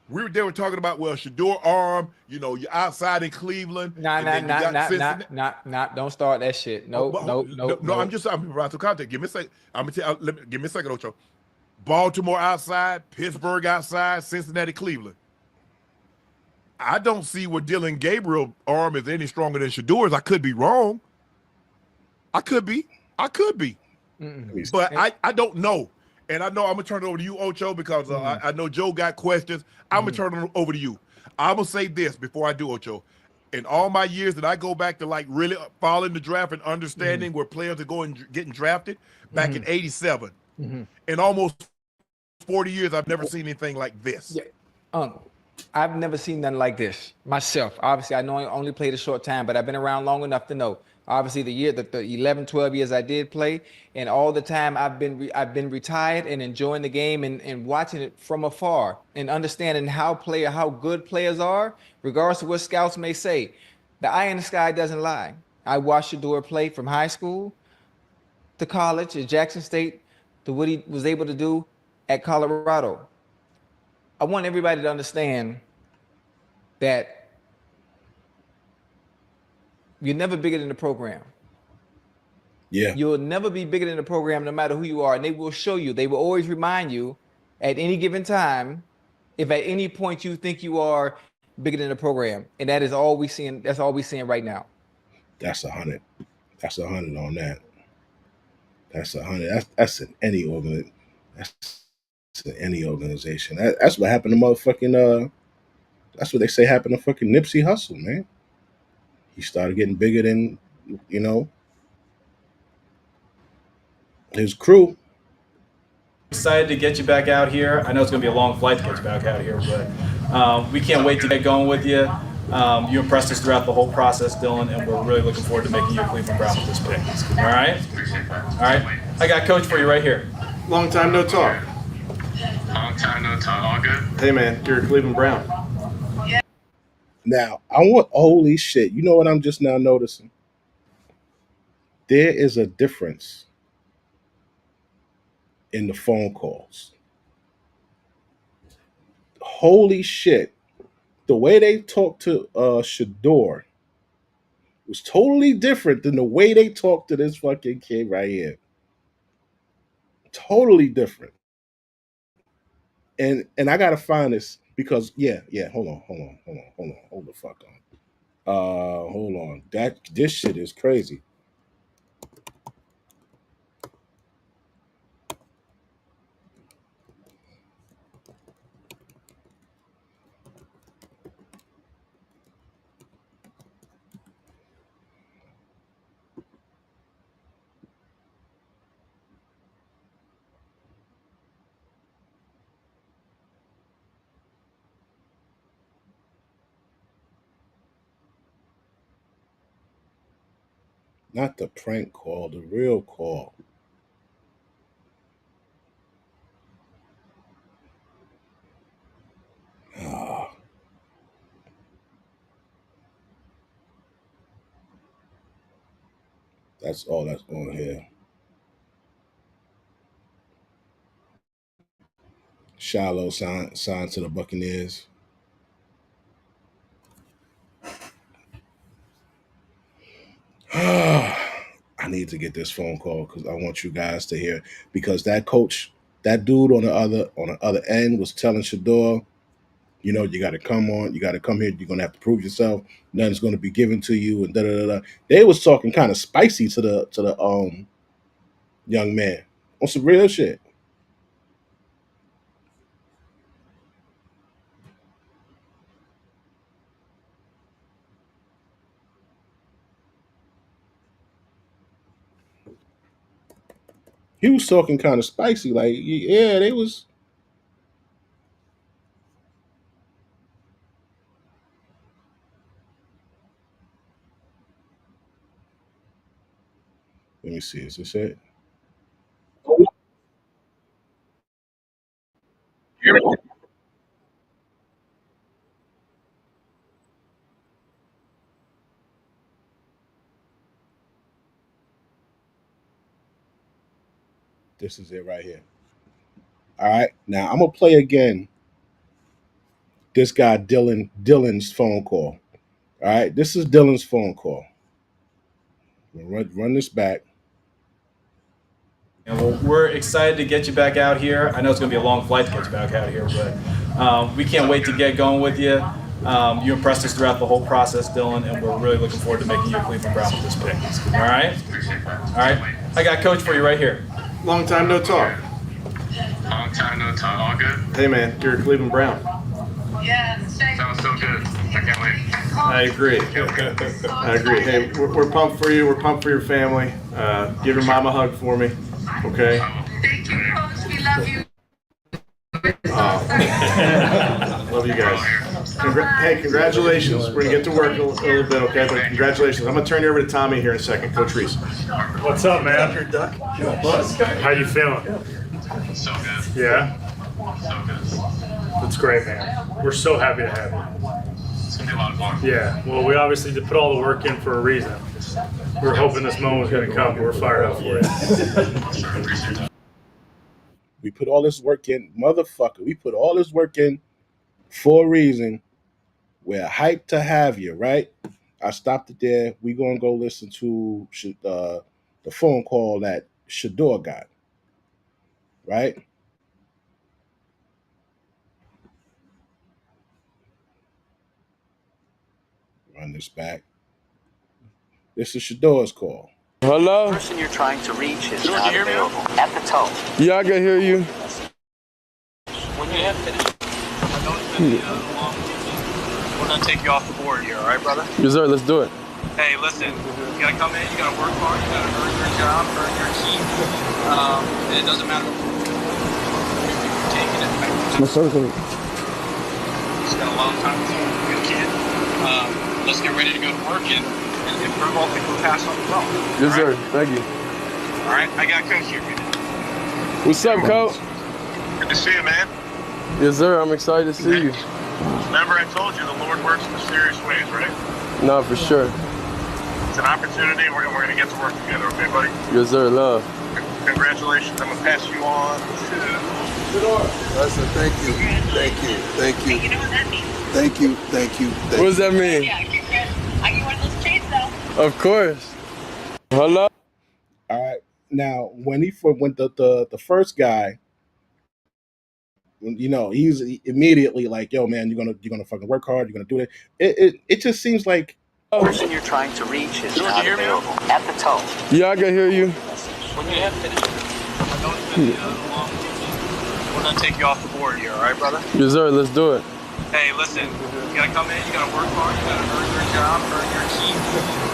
they were talking about, well, Shador arm, you're outside in Cleveland. Nah. Don't start that shit. Nope. I'm providing some context. Give me a second. Give me a second, Ocho. Baltimore outside, Pittsburgh outside, Cincinnati, Cleveland. I don't see where Dylan Gabriel arm is any stronger than Shador's. I could be wrong. I could be. But I don't know. And I know I'm going to turn it over to you, Ocho, because I know Joe got questions. I'm going to turn it over to you. I'm going to say this before I do, Ocho. In all my years that I go back to like really following the draft and understanding where players are getting drafted, back in 87, in almost 40 years, I've never seen anything like this. Yeah. I've never seen nothing like this myself. Obviously, I know I only played a short time, but I've been around long enough to know. Obviously, the 11, 12 years I did play, and all the time I've been retired and enjoying the game and watching it from afar and understanding how good players are, regardless of what scouts may say. The eye in the sky doesn't lie. I watched Shador play from high school to college at Jackson State to what he was able to do at Colorado. I want everybody to understand that you're never bigger than the program. Yeah. You'll never be bigger than the program no matter who you are. And they will show you, they will always remind you at any given time, if at any point you think you are bigger than the program. And that is all we seeing, that's all we're seeing right now. That's 100. That's 100 on that. That's 100. That's in any organization. That's in any organization. That's what happened to motherfucking that's what they say happened to fucking Nipsey Hussle, man. He started getting bigger than, his crew. Excited to get you back out here. I know it's going to be a long flight to get you back out here, but we can't wait to get going with you. You impressed us throughout the whole process, Dylan, and we're really looking forward to making you a Cleveland Brown with this pick. All right? All right. I got Coach for you right here. Long time no talk. Long time no talk. All good? Hey, man, you're a Cleveland Brown. Now, holy shit. You know what I'm just now noticing? There is a difference in the phone calls. Holy shit. The way they talked to Shador was totally different than the way they talked to this fucking kid right here. Totally different. And I gotta find this because hold the fuck on. Hold on. This shit is crazy. Not the prank call, the real call. That's all that's on here. Shiloh signed to the Buccaneers. I need to get this phone call because I want you guys to hear. Because that coach, that dude on the other end was telling Shador, you know, you got to come on, you got to come here. You're gonna have to prove yourself. Nothing's gonna be given to you, and da da da. They was talking kind of spicy to the young man on some real shit. He was talking kind of spicy, like yeah, they was. Let me see. Is this it? This is it right here. All right. Now I'm gonna play again. This guy Dylan's phone call. All right. This is Dylan's phone call. Run this back. And we're excited to get you back out here. I know it's going to be a long flight to get you back out here, but we can't wait to get going with you. You impressed us throughout the whole process, Dylan, and we're really looking forward to making you a Cleveland Brown with this pick. All right? All right. I got Coach for you right here. Long time no talk. Long time no talk. All good? Hey man, you're a Cleveland Brown. Sounds so good. I can't wait. I agree. I agree. Hey, we're pumped for you. We're pumped for your family. Give your mom a hug for me, okay? Thank you, Coach. We love you. Love you guys. Hey, congratulations. We're gonna get to work a little bit, okay? But congratulations. I'm gonna turn you over to Tommy here in a second, Coach Reese. What's up, man? Duck. How you feeling? So good. Yeah? So good. That's great, man. We're so happy to have you. It's gonna be a lot of fun. Yeah, well, we obviously did put all the work in for a reason. We were hoping this moment was going to come, but we're fired up for it. We put all this work in, motherfucker. We put all this work in for a reason. We're hyped to have you, right? I stopped it there. We're going to go listen to the phone call that Shador got, right? Run this back. This is Shador's call. Hello? The person you're trying to reach is not available. At the tone. Yeah, I can hear you. When you have finished, I know it's been a long season. We're going to take you off the board here, all right, brother? Yes, sir. Let's do it. Hey, listen, you got to come in, you got to work hard, you got to earn your job, earn your team. And it doesn't matter if you're taking it back. My son's gonna... He's got a long time to be a kid. Let's get ready to go to work and improve all things we'll pass on the phone. Yes, sir. Thank you. All right, I got Coach here. What's up, Coach? Good to see you, man. Yes, sir. I'm excited to see you. Remember I told you the Lord works in mysterious ways, right? No, for sure. It's an opportunity. We're going to get to work together, okay, buddy? Yes, sir. Love. Congratulations. I'm going to pass you on to... Listen, thank you. Thank you. Thank you. You know what that means? Thank you. Thank you. What does that mean? Yeah, congrats. I get one of those chains, though. Of course. Hello? All right. Now, when the first guy, you know, he's immediately like, "Yo, man, you're gonna fucking work hard. You're gonna do it." It just seems like The person you're trying to reach is not available. At the tone. Yeah, I can hear you. When you have finished, I know it's been a long season. We're going to take you off the board here, all right, brother? Yes, sir. Let's do it. Hey, listen, you got to come in, you got to work hard, you got to earn your job, earn your team.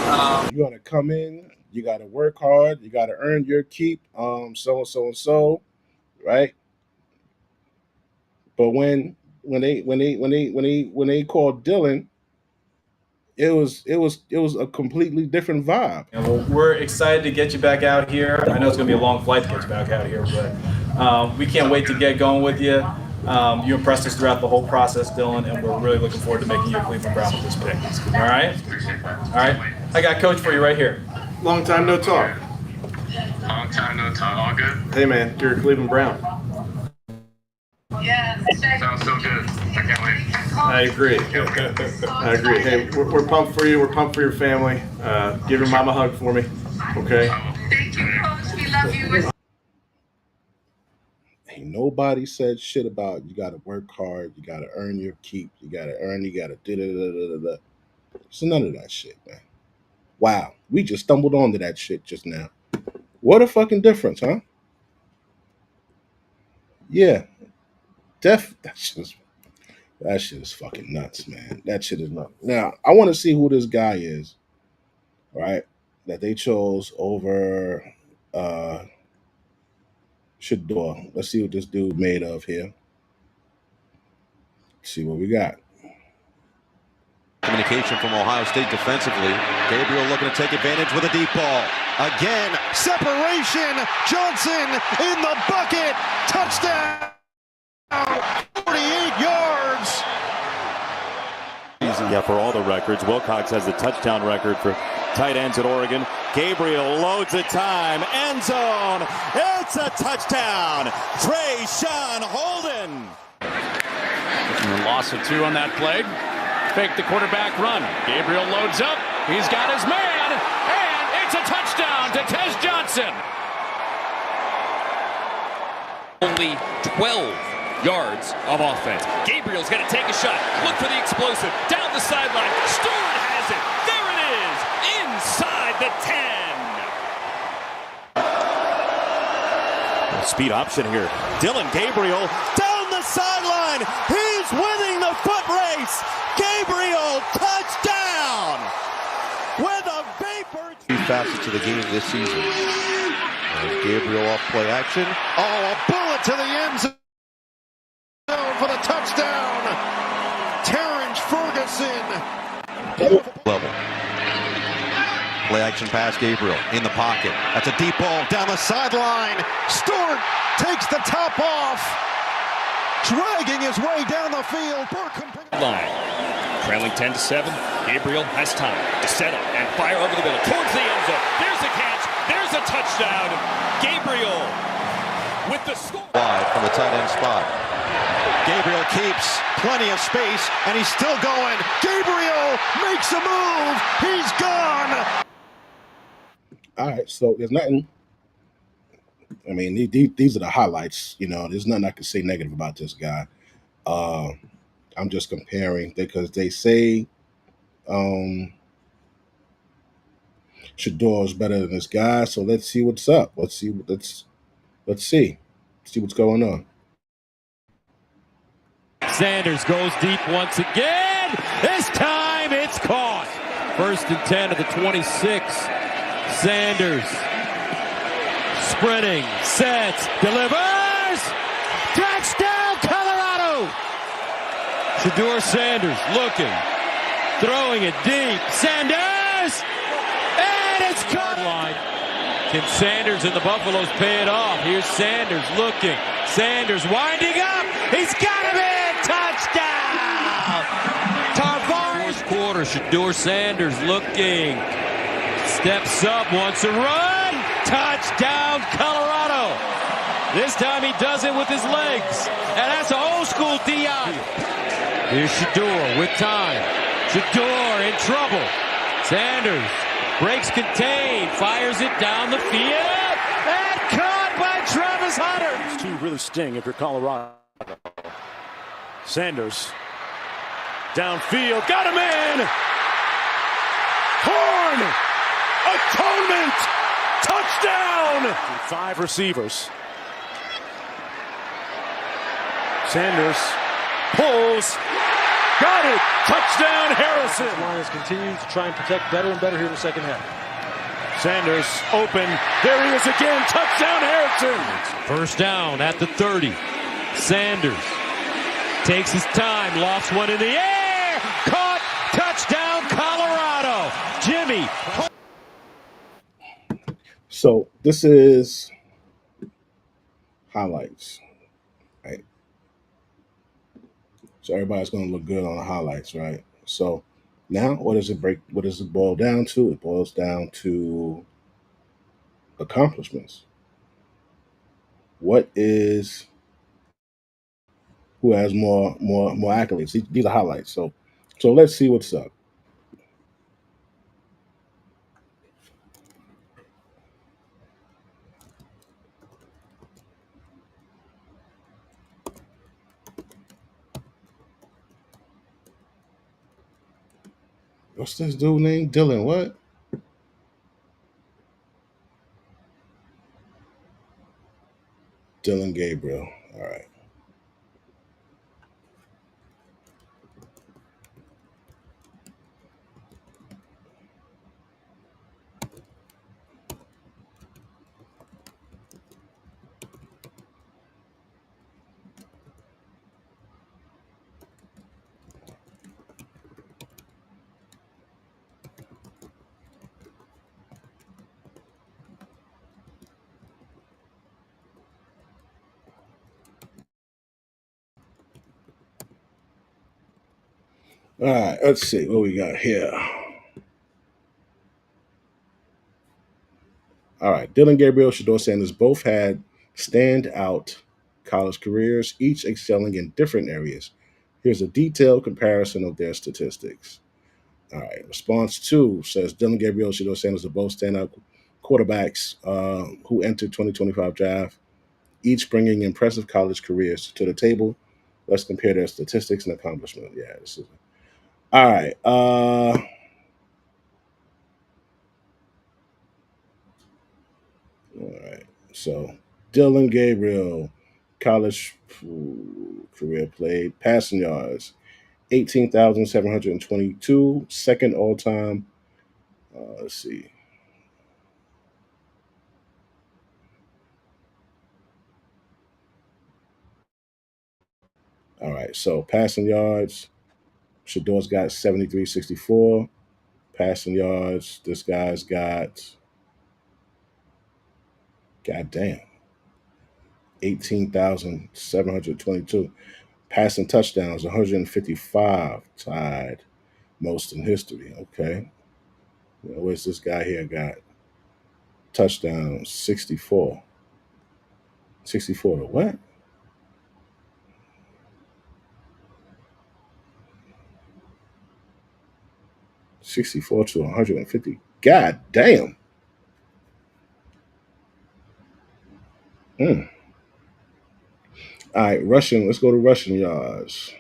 you gotta come in, you gotta work hard, you gotta earn your keep, so and so, right? But when they called Dylan, it was a completely different vibe. Well, we're excited to get you back out here. I know it's going to be a long flight to get you back out here, but we can't wait to get going with you. You impressed us throughout the whole process, Dylan, and we're really looking forward to making you a Cleveland Brown with this pick. All right? All right. I got Coach for you right here. Long time no talk. Long time no talk. All good? Hey man, you're a Cleveland Brown. Yeah. Sounds so good. I can't wait. I agree. I agree. Hey, we're pumped for you. We're pumped for your family. Give your mom a hug for me, okay? Thank you, Coach. We love you. Ain't nobody said shit about you got to work hard, you got to earn your keep, you got to da da da da da. So none of that shit, man. Wow, we just stumbled onto that shit just now. What a fucking difference, huh? Yeah, that shit is fucking nuts, man. That shit is nuts. Now I want to see who this guy is, right? That they chose over Shador. Let's see what this dude made of here. See what we got. Communication from Ohio State defensively. Gabriel looking to take advantage with a deep ball. Again, separation. Johnson in the bucket. Touchdown. 48 yards. Yeah, for all the records. Wilcox has the touchdown record for tight ends at Oregon. Gabriel loads the time. End zone. It's a touchdown. Trayshawn Holden. Loss of 2 on that play. Fake the quarterback run. Gabriel loads up. He's got his man. And it's a touchdown to Tez Johnson. Only 12 yards of offense. Gabriel's going to take a shot. Look for the explosive. Down the sideline. Stewart has it. There it is. Inside the 10. Speed option here. Dylan Gabriel down the sideline. He's winning the foot race. Gabriel touchdown with a vapor. 2 facets of the game this season. There's Gabriel off play action. Oh, a bullet to the end zone for the touchdown. Terrence Ferguson. Level. Play action pass, Gabriel in the pocket. That's a deep ball down the sideline. Stewart takes the top off. Dragging his way down the field. Line. Trailing 10-7. Gabriel has time to set up and fire over the middle towards the end zone. There's a catch. There's a touchdown. Gabriel with the score. Wide from the tight end spot. Gabriel keeps plenty of space, and he's still going. Gabriel makes a move. He's gone. All right, so there's nothing. I mean, these are the highlights. You know, there's nothing I can say negative about this guy. I'm just comparing because they say Shador is better than this guy. So let's see what's up. Let's see what's going on. Sanders goes deep once again. This time it's caught. 1st and 10 of the 26. Sanders sprinting, sets, delivers. Touchdown, Colorado. Shador Sanders looking, throwing it deep. Sanders, and it's caught. Line. Can Sanders and the Buffaloes pay it off? Here's Sanders looking. Sanders winding up. He's got him in. Touchdown! Tarvaris. 4th quarter. Shador Sanders looking. Steps up, wants to run. Touchdown, Colorado. This time he does it with his legs. And that's an old school DI. Here's Shador with time. Shador in trouble. Sanders breaks contain, fires it down the field. And caught by Travis Hunter. These two really sting if you're Colorado. Sanders downfield, got him in. Horn, atonement, touchdown. 5 receivers. Sanders pulls, got it, touchdown Harrison. The Lions continue to try and protect better and better here in the second half. Sanders open, there he is again, touchdown Harrison. 1st down at the 30. Sanders takes his time, lofts one in the air, caught, touchdown Colorado. Jimmy. So this is highlights, right? So everybody's going to look good on the highlights, right? So now what does it boil down to? It boils down to accomplishments. What is who has more accolades? These are highlights. So let's see what's up. What's this dude named Dylan? What? Dylan Gabriel. All right. All right. Let's see what we got here. All right. Dylan Gabriel, Shador Sanders both had standout college careers, each excelling in different areas. Here's a detailed comparison of their statistics. All right. Response two says Dylan Gabriel, Shador Sanders are both standout quarterbacks who entered 2025 draft, each bringing impressive college careers to the table. Let's compare their statistics and accomplishment. Yeah, this is all right. All right. So Dylan Gabriel, college career played, passing yards, 18,722, second all time. Let's see. All right. So passing yards, Shador's got 73.64. Passing yards, this guy's got, goddamn, 18,722. Passing touchdowns, 155, tied most in history. Okay. Where's this guy here got? Touchdowns, 64. 64 to what? 64 to 150. God damn. Mm. All right, rushing. Let's go to rushing yards.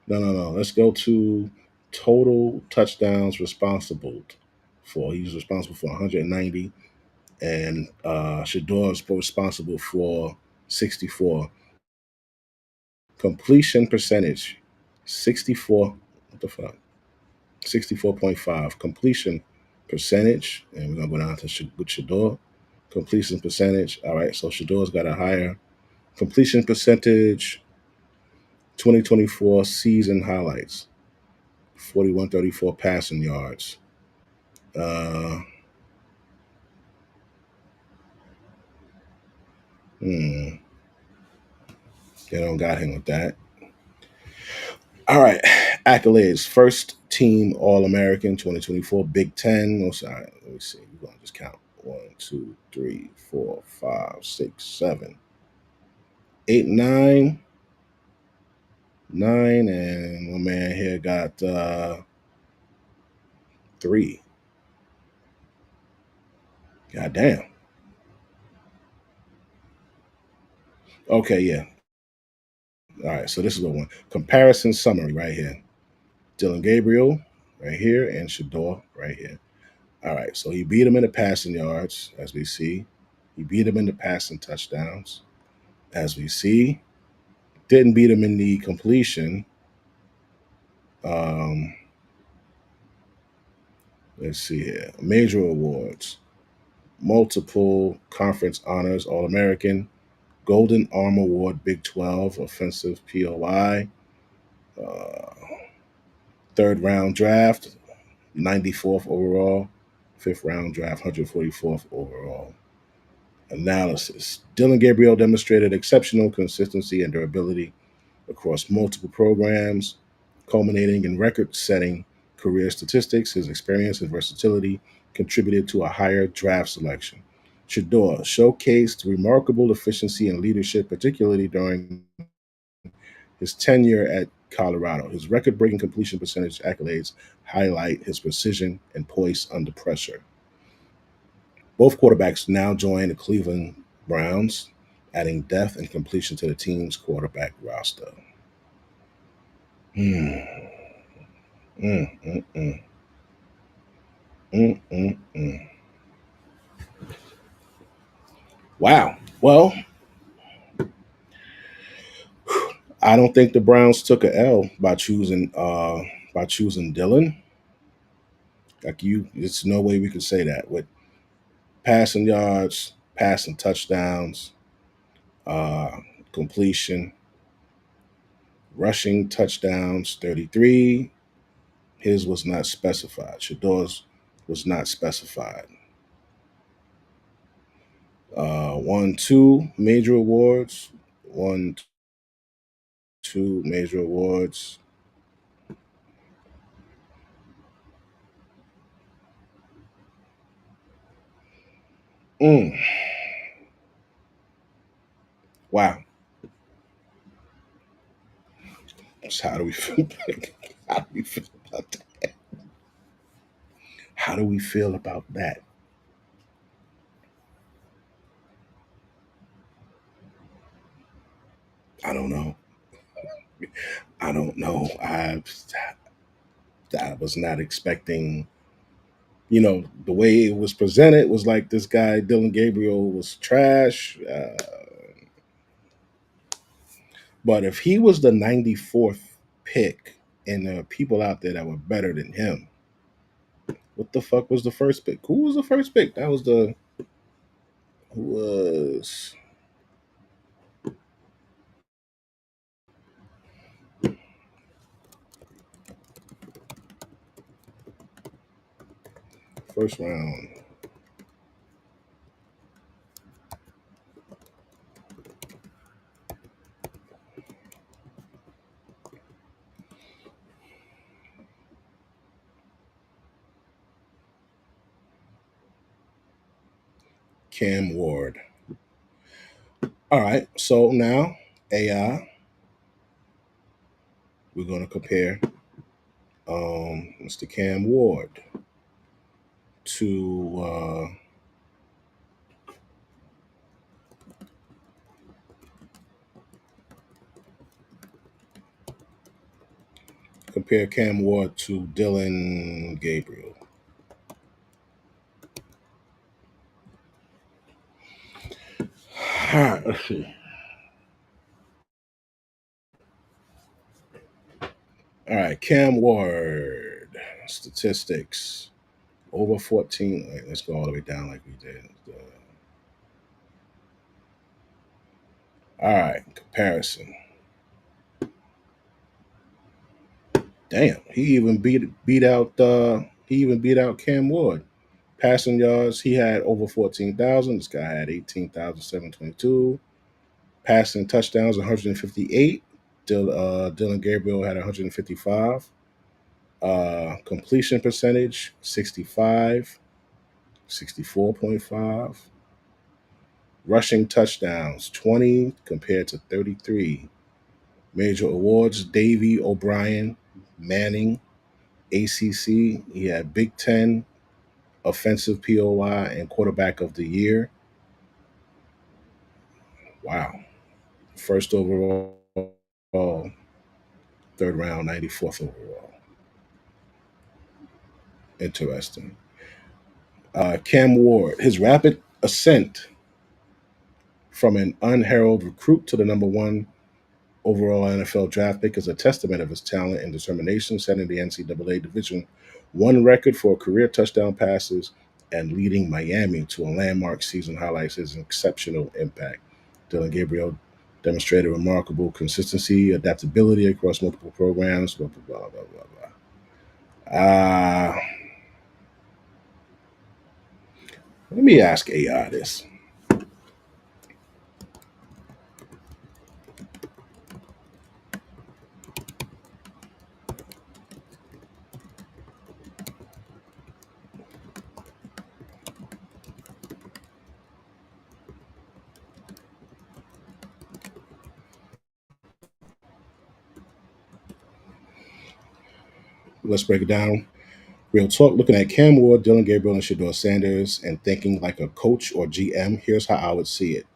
No. Let's go to total touchdowns responsible for. He's responsible for 190, and Shador is responsible for 64. Completion percentage, 64. What the fuck? 64.5. Completion percentage, and we're gonna go down to with Shador. Completion percentage. All right, so Shador's got a higher completion percentage. 2024 season highlights. 4134 passing yards. Uh, hmm, they don't got him with that. All right, accolades. First team All American 2024, Big Ten. Oh, sorry, let me see. We're gonna just count 1, 2, 3, 4, 5, 6, 7, 8, 9, 9, and my man here got 3. God damn. Okay, yeah. All right, so this is the one. Comparison summary right here. Dylan Gabriel right here and Shador right here. All right, so he beat him in the passing yards, as we see. He beat him in the passing touchdowns, as we see. Didn't beat him in the completion. Um, let's see here. Major awards. Multiple conference honors, All-American, Golden Arm Award, Big 12, Offensive POI, third round draft, 94th overall, fifth round draft, 144th overall. Analysis. Dylan Gabriel demonstrated exceptional consistency and durability across multiple programs, culminating in record setting career statistics. His experience and versatility contributed to a higher draft selection. Shador showcased remarkable efficiency and leadership, particularly during his tenure at Colorado. His record breaking completion percentage accolades highlight his precision and poise under pressure. Both quarterbacks now join the Cleveland Browns, adding depth and completion to the team's quarterback roster. Hmm. Mm, mm, mm. Mm, mm, mm. Wow. Well, I don't think the Browns took a L by choosing Dylan. Like it's no way we could say that with passing yards, passing touchdowns, uh, completion, rushing touchdowns, 33. His was not specified. Shador's was not specified. Won two major awards. Won two major awards. Mm. Wow. So how do we feel? How do we feel about that? How do we feel about that? I don't know. I don't know. I was not expecting. The way it was presented was like this guy Dylan Gabriel was trash. But if he was the 94th pick, and there are people out there that were better than him, what the fuck was the first pick? Who was the first pick? That was the who was first round. Cam Ward. All right, so now AI, we're going to compare Mr. Cam Ward to Dylan Gabriel. All right, let's see. All right, Cam Ward statistics over 14. Wait, let's go all the way down like we did. All right, comparison. Damn, he even beat out Cam Ward. Passing yards, he had over 14,000. This guy had 18,722. Passing touchdowns, 158. Dylan Gabriel had 155. Completion percentage, 65, 64.5. Rushing touchdowns, 20 compared to 33. Major awards, Davey O'Brien, Manning, ACC. He had Big Ten, Offensive POI, and Quarterback of the Year. Wow. First overall, third round, 94th overall. Interesting. Cam Ward, his rapid ascent from an unheralded recruit to the number one overall NFL draft pick is a testament of his talent and determination, setting the NCAA Division I record for career touchdown passes and leading Miami to a landmark season highlights his exceptional impact. Dylan Gabriel demonstrated remarkable consistency, adaptability across multiple programs, blah, blah, blah, blah, blah, blah. Let me ask AI this. let's break it down. Real talk, looking at Cam Ward, Dylan Gabriel, and Shador Sanders, and thinking like a coach or GM, here's how I would see it.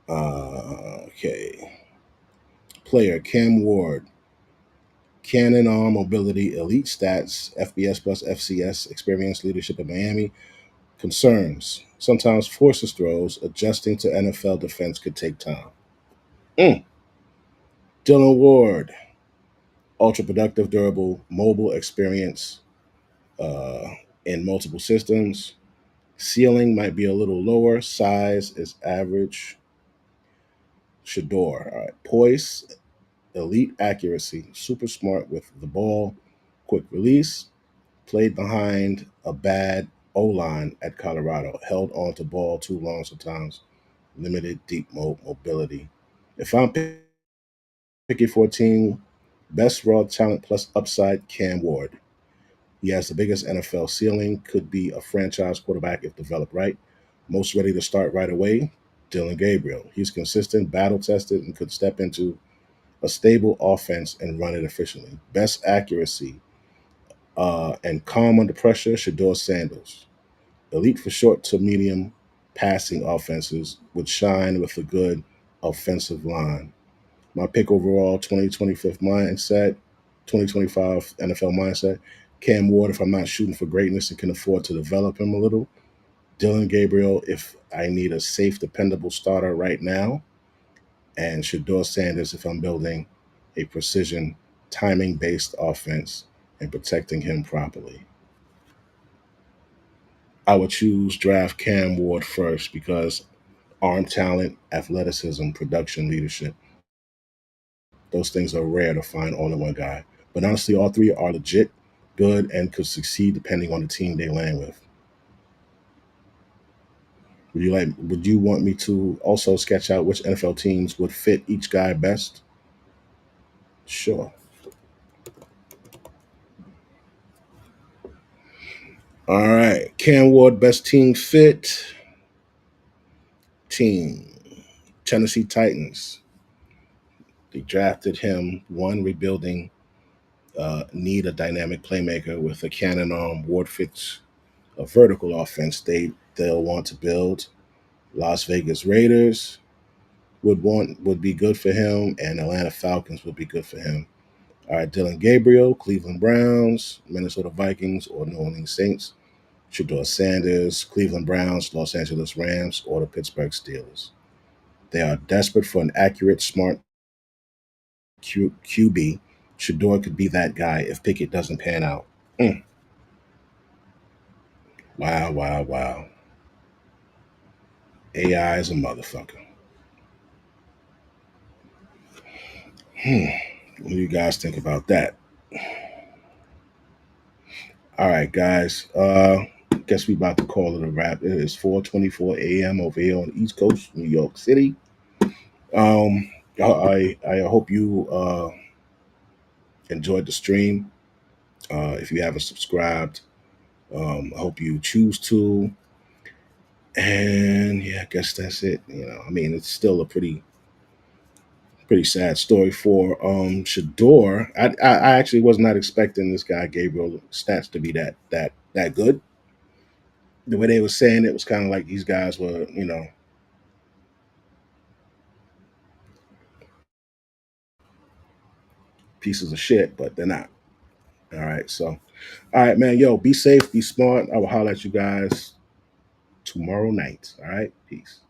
Okay. Player Cam Ward, cannon arm mobility, elite stats, FBS plus FCS, experience leadership in Miami. Concerns, sometimes forces throws, adjusting to NFL defense could take time. Dylan Ward, ultra productive, durable, mobile experience in multiple systems. Ceiling might be a little lower. Size is average. Shador, all right. Poise, elite accuracy, super smart with the ball, quick release. Played behind a bad O line at Colorado. Held on to ball too long sometimes. Limited deep mobility. If I'm picking 14, best raw talent plus upside, Cam Ward. He has the biggest NFL ceiling, could be a franchise quarterback if developed right. Most ready to start right away, Dylan Gabriel. He's consistent, battle tested, and could step into a stable offense and run it efficiently. Best accuracy and calm under pressure, Shador Sanders. Elite for short to medium passing offenses, would shine with a good offensive line. My pick overall, 2025 mindset, 2025 NFL mindset. Cam Ward, if I'm not shooting for greatness and can afford to develop him a little. Dylan Gabriel, if I need a safe, dependable starter right now. And Shador Sanders, if I'm building a precision, timing based offense and protecting him properly. I would choose draft Cam Ward first because arm talent, athleticism, production, leadership. Those things are rare to find all in one guy. But honestly, all three are legit, good, and could succeed depending on the team they land with. Would you want me to also sketch out which NFL teams would fit each guy best? Sure. All right. Cam Ward, best team fit. Team. Tennessee Titans. They drafted him, one, rebuilding, need a dynamic playmaker with a cannon arm. Ward fits a vertical offense they'll want to build. Las Vegas Raiders would be good for him, and Atlanta Falcons would be good for him. All right, Dylan Gabriel, Cleveland Browns, Minnesota Vikings, or New Orleans Saints. Shador Sanders, Cleveland Browns, Los Angeles Rams, or the Pittsburgh Steelers. They are desperate for an accurate, smart QB. Shador could be that guy if Pickett doesn't pan out. Wow, wow, wow. AI is a motherfucker. What do you guys think about that? All right, guys. Guess we about to call it a wrap. It is 4:24 a.m. over here on the East Coast, New York City. I hope you enjoyed the stream. If you haven't subscribed, I hope you choose to. And yeah, I guess that's it. I mean, it's still a pretty sad story for Shador. I actually was not expecting this guy Gabriel stats to be that good. The way they were saying it was kind of like these guys were, pieces of shit, but they're not. All right, so all right, man. Yo, be safe, be smart. I will holler at you guys tomorrow night. All right, peace.